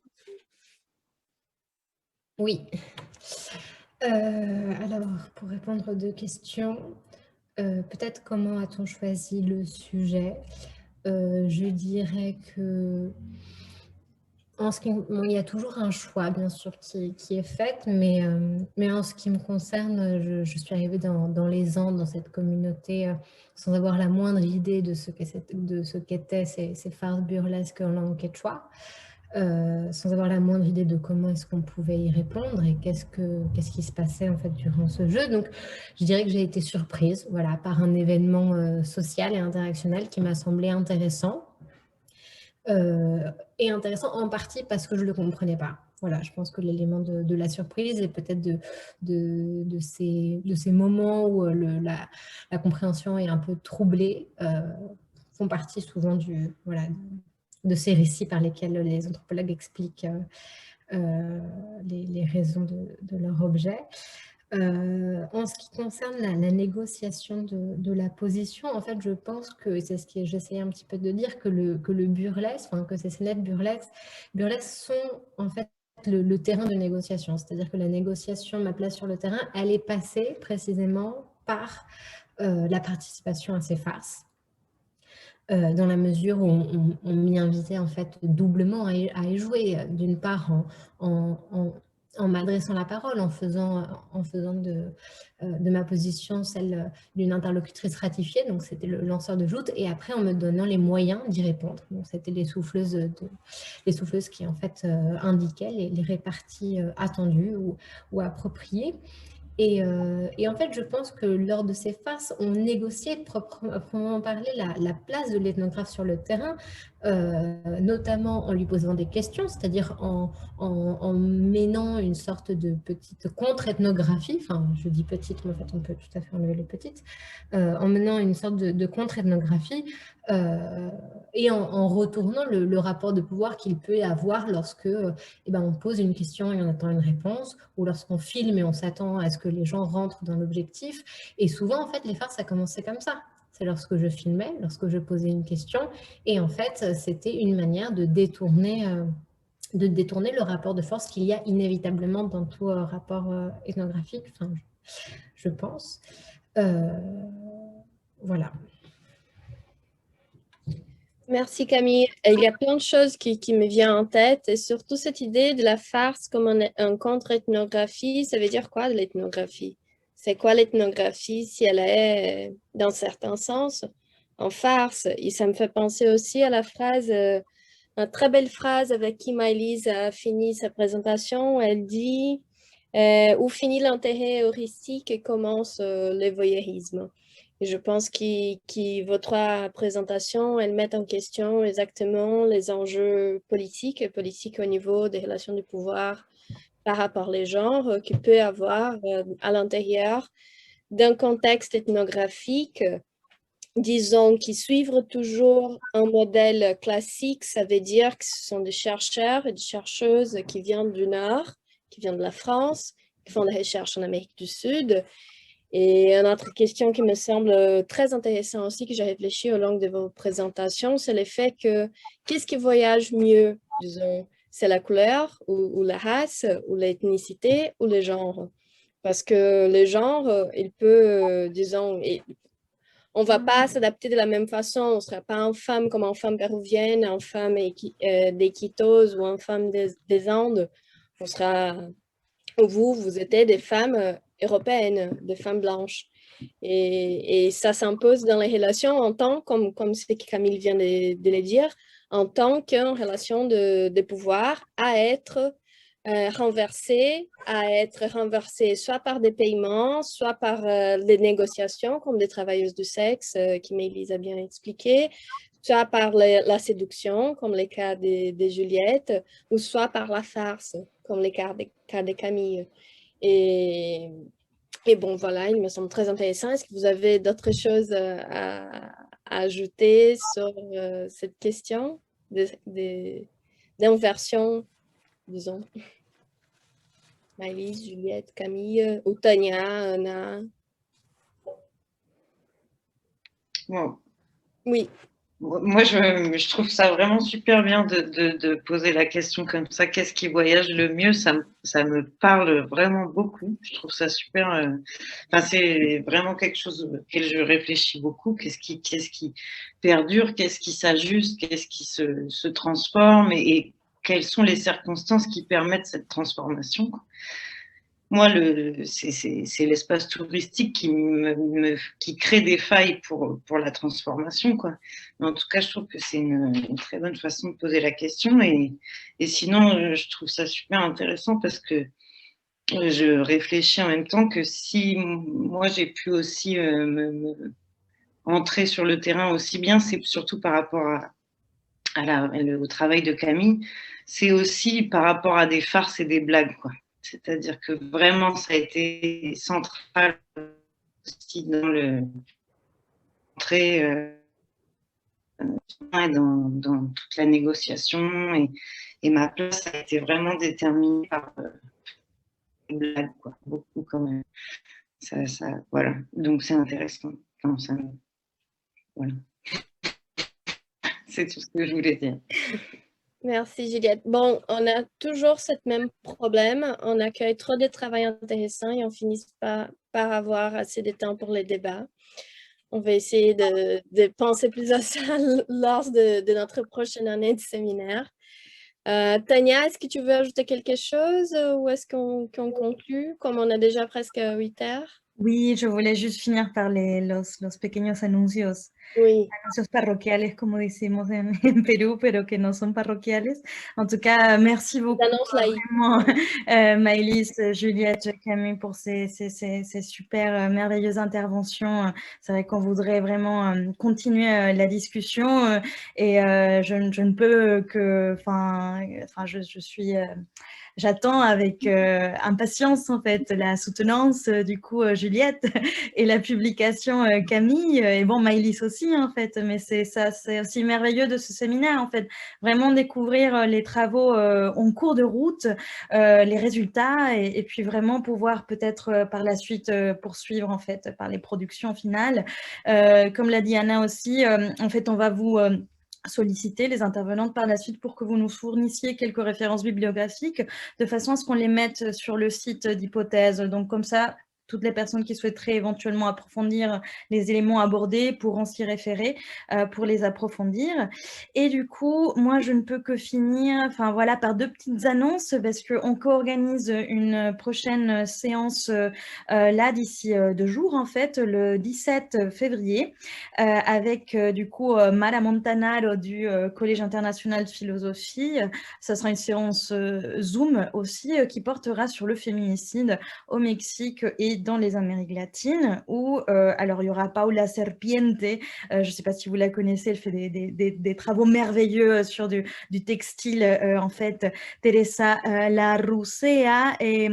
Oui. Alors, pour répondre aux 2 questions, peut-être comment a-t-on choisi le sujet? Je dirais que il y a toujours un choix, bien sûr, qui est fait, mais en ce qui me concerne, je suis arrivée dans les Andes, dans cette communauté, sans avoir la moindre idée de ce qu'étaient ces farces burlesques en langue quechua, sans avoir la moindre idée de comment est-ce qu'on pouvait y répondre et qu'est-ce qui se passait en fait durant ce jeu. Donc, je dirais que j'ai été surprise, voilà, par un événement social et interactionnel qui m'a semblé intéressant. Et intéressant en partie parce que je ne le comprenais pas. Voilà, je pense que l'élément de la surprise et peut-être de ces moments où la compréhension est un peu troublée font partie souvent de ces récits par lesquels les anthropologues expliquent les raisons de leur objet. En ce qui concerne la négociation de la position, en fait, je pense que, et c'est ce que j'essayais un petit peu de dire, que le burlesque, enfin, que ces scénettes burlesques sont en fait le terrain de négociation. C'est-à-dire que la négociation, ma place sur le terrain, elle est passée précisément par la participation à ces farces. Dans la mesure où on m'y invitait en fait doublement à y jouer, d'une part en m'adressant la parole, en faisant de ma position celle d'une interlocutrice ratifiée, donc c'était le lanceur de joute, et après en me donnant les moyens d'y répondre. Donc c'était les souffleuses qui en fait indiquaient les réparties attendues ou appropriées. Et en fait, je pense que lors de ces farces, on négociait proprement parler la place de l'ethnographe sur le terrain, notamment en lui posant des questions, c'est-à-dire en menant une sorte de petite contre-ethnographie, enfin je dis petite, mais en fait on peut tout à fait enlever les petites, en menant une sorte de contre-ethnographie et en retournant le rapport de pouvoir qu'il peut y avoir lorsque on pose une question et on attend une réponse, ou lorsqu'on filme et on s'attend à ce que les gens rentrent dans l'objectif. Et souvent, en fait, les farces, ça commençait comme ça. C'est lorsque je filmais, lorsque je posais une question, et en fait, c'était une manière de détourner le rapport de force qu'il y a inévitablement dans tout rapport ethnographique, enfin, je pense. Voilà. Merci Camille. Il y a plein de choses qui me viennent en tête, et surtout cette idée de la farce comme un contre-ethnographie. Ça veut dire quoi de l'ethnographie? C'est quoi l'ethnographie si elle est, dans certains sens, en farce? Et ça me fait penser aussi à la phrase, une très belle phrase avec qui Maëlys a fini sa présentation. Elle dit où finit l'intérêt heuristique et commence le voyeurisme. Et je pense que vos trois présentations, elles mettent en question exactement les enjeux politiques au niveau des relations de pouvoir par rapport aux genres qu'il peut y avoir à l'intérieur d'un contexte ethnographique, disons, qui suivent toujours un modèle classique. Ça veut dire que ce sont des chercheurs et des chercheuses qui viennent du Nord, qui viennent de la France, qui font des recherches en Amérique du Sud. Et une autre question qui me semble très intéressante aussi, que j'ai réfléchi au long de vos présentations, c'est le fait que qu'est-ce qui voyage mieux, disons, c'est la couleur ou la race ou l'ethnicité ou le genre. Parce que le genre, il peut, disons, on ne va pas s'adapter de la même façon. On ne sera pas une femme comme une femme péruvienne, une femme d'Iquitos ou une femme des Andes. On sera, vous êtes des femmes européennes, des femmes blanches. Et ça s'impose dans les relations en tant, comme ce que Camille vient de le dire, en tant qu'une relation de pouvoir à être renversée soit par des paiements, soit par des négociations, comme des travailleuses du sexe, qui Maëlys a bien expliqué, soit par la séduction, comme les cas de Juliette, ou soit par la farce, comme les cas de Camille. Et bon, voilà, il me semble très intéressant. Est-ce que vous avez d'autres choses à ajouter sur cette question d'inversion, disons? Maëlys, Juliette, Camille, ou Tania, Anna? Wow. Oui. Moi, je trouve ça vraiment super bien de poser la question comme ça. Qu'est-ce qui voyage le mieux? Ça me parle vraiment beaucoup. Je trouve ça super. Enfin, c'est vraiment quelque chose auquel je réfléchis beaucoup. Qu'est-ce qui perdure? Qu'est-ce qui s'ajuste? Qu'est-ce qui se transforme? Et quelles sont les circonstances qui permettent cette transformation, quoi. Moi, c'est l'espace touristique qui crée des failles pour la transformation, quoi. Mais en tout cas, je trouve que c'est une très bonne façon de poser la question. Et sinon, je trouve ça super intéressant parce que je réfléchis en même temps que si moi, j'ai pu aussi entrer sur le terrain aussi bien, c'est surtout par rapport au travail de Camille, c'est aussi par rapport à des farces et des blagues, quoi. C'est-à-dire que vraiment, ça a été central aussi dans dans toute la négociation. Et ma place a été vraiment déterminée par blagues, quoi, beaucoup quand même. Voilà, donc c'est intéressant. Enfin, voilà. C'est tout ce que je voulais dire. Merci Juliette. Bon, on a toujours ce même problème. On accueille trop de travail intéressant et on finit pas par avoir assez de temps pour les débats. On va essayer de penser plus à ça lors de notre prochaine année de séminaire. Tania, est-ce que tu veux ajouter quelque chose ou est-ce qu'on conclut comme on a déjà presque 8 heures? Oui, je voulais juste finir par los pequeños anuncios. Oui. Anuncios parroquiales, como decimos en Perú, pero que no son parroquiales. En tout cas, merci beaucoup vraiment, Maëlys, Juliette, Camille, pour ces super merveilleuses interventions. C'est vrai qu'on voudrait vraiment continuer la discussion et je ne peux que, enfin, je suis... J'attends avec impatience en fait la soutenance du coup Juliette et la publication Camille et bon Maëlys aussi en fait, mais c'est aussi merveilleux de ce séminaire en fait, vraiment découvrir les travaux en cours de route, les résultats et puis vraiment pouvoir peut-être par la suite poursuivre en fait par les productions finales. Comme l'a dit Anna aussi, en fait on va vous solliciter les intervenantes par la suite pour que vous nous fournissiez quelques références bibliographiques de façon à ce qu'on les mette sur le site d'Hypothèse. Donc comme ça, toutes les personnes qui souhaiteraient éventuellement approfondir les éléments abordés pourront s'y référer pour les approfondir. Et du coup, moi, je ne peux que finir voilà, par 2 petites annonces parce qu'on co-organise une prochaine séance là d'ici 2 jours, en fait, le 17 février, avec du coup Mara Montanaro du Collège international de philosophie. Ça sera une séance Zoom aussi qui portera sur le féminicide au Mexique et dans les Amériques latines, où alors il y aura Paula Serpiente, je ne sais pas si vous la connaissez, elle fait des travaux merveilleux sur du textile, en fait, Teresa Larrucea et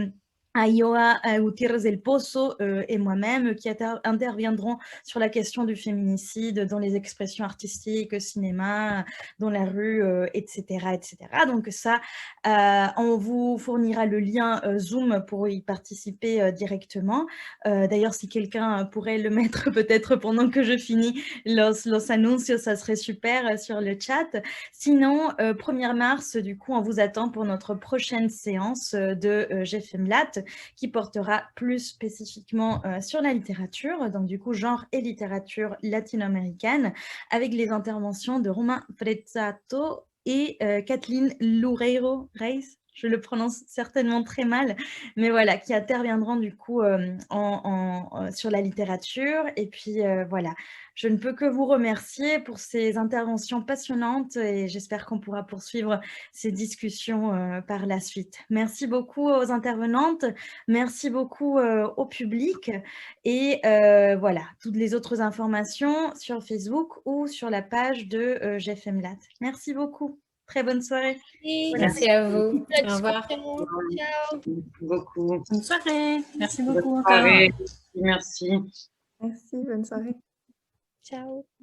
Ayoa Gutiérrez del Pozo et moi-même qui interviendront sur la question du féminicide dans les expressions artistiques, cinéma, dans la rue, etc., etc. Donc ça, on vous fournira le lien Zoom pour y participer directement. D'ailleurs, si quelqu'un pourrait le mettre peut-être pendant que je finis los anuncios, ça serait super sur le chat. Sinon, 1er mars, du coup, on vous attend pour notre prochaine séance de GFMLAT qui portera plus spécifiquement sur la littérature, donc du coup genre et littérature latino-américaine, avec les interventions de Romain Frezzato et Kathleen Loureiro Reis. Je le prononce certainement très mal, mais voilà, qui interviendront du coup sur la littérature. Et puis voilà, je ne peux que vous remercier pour ces interventions passionnantes et j'espère qu'on pourra poursuivre ces discussions par la suite. Merci beaucoup aux intervenantes, merci beaucoup au public et voilà, toutes les autres informations sur Facebook ou sur la page de GFMLAT. Merci beaucoup. Très bonne soirée. Merci à vous. Au revoir. Ciao. Merci beaucoup. Bonne soirée. Merci beaucoup Bonne encore. soirée. Merci. Merci, bonne soirée. Ciao.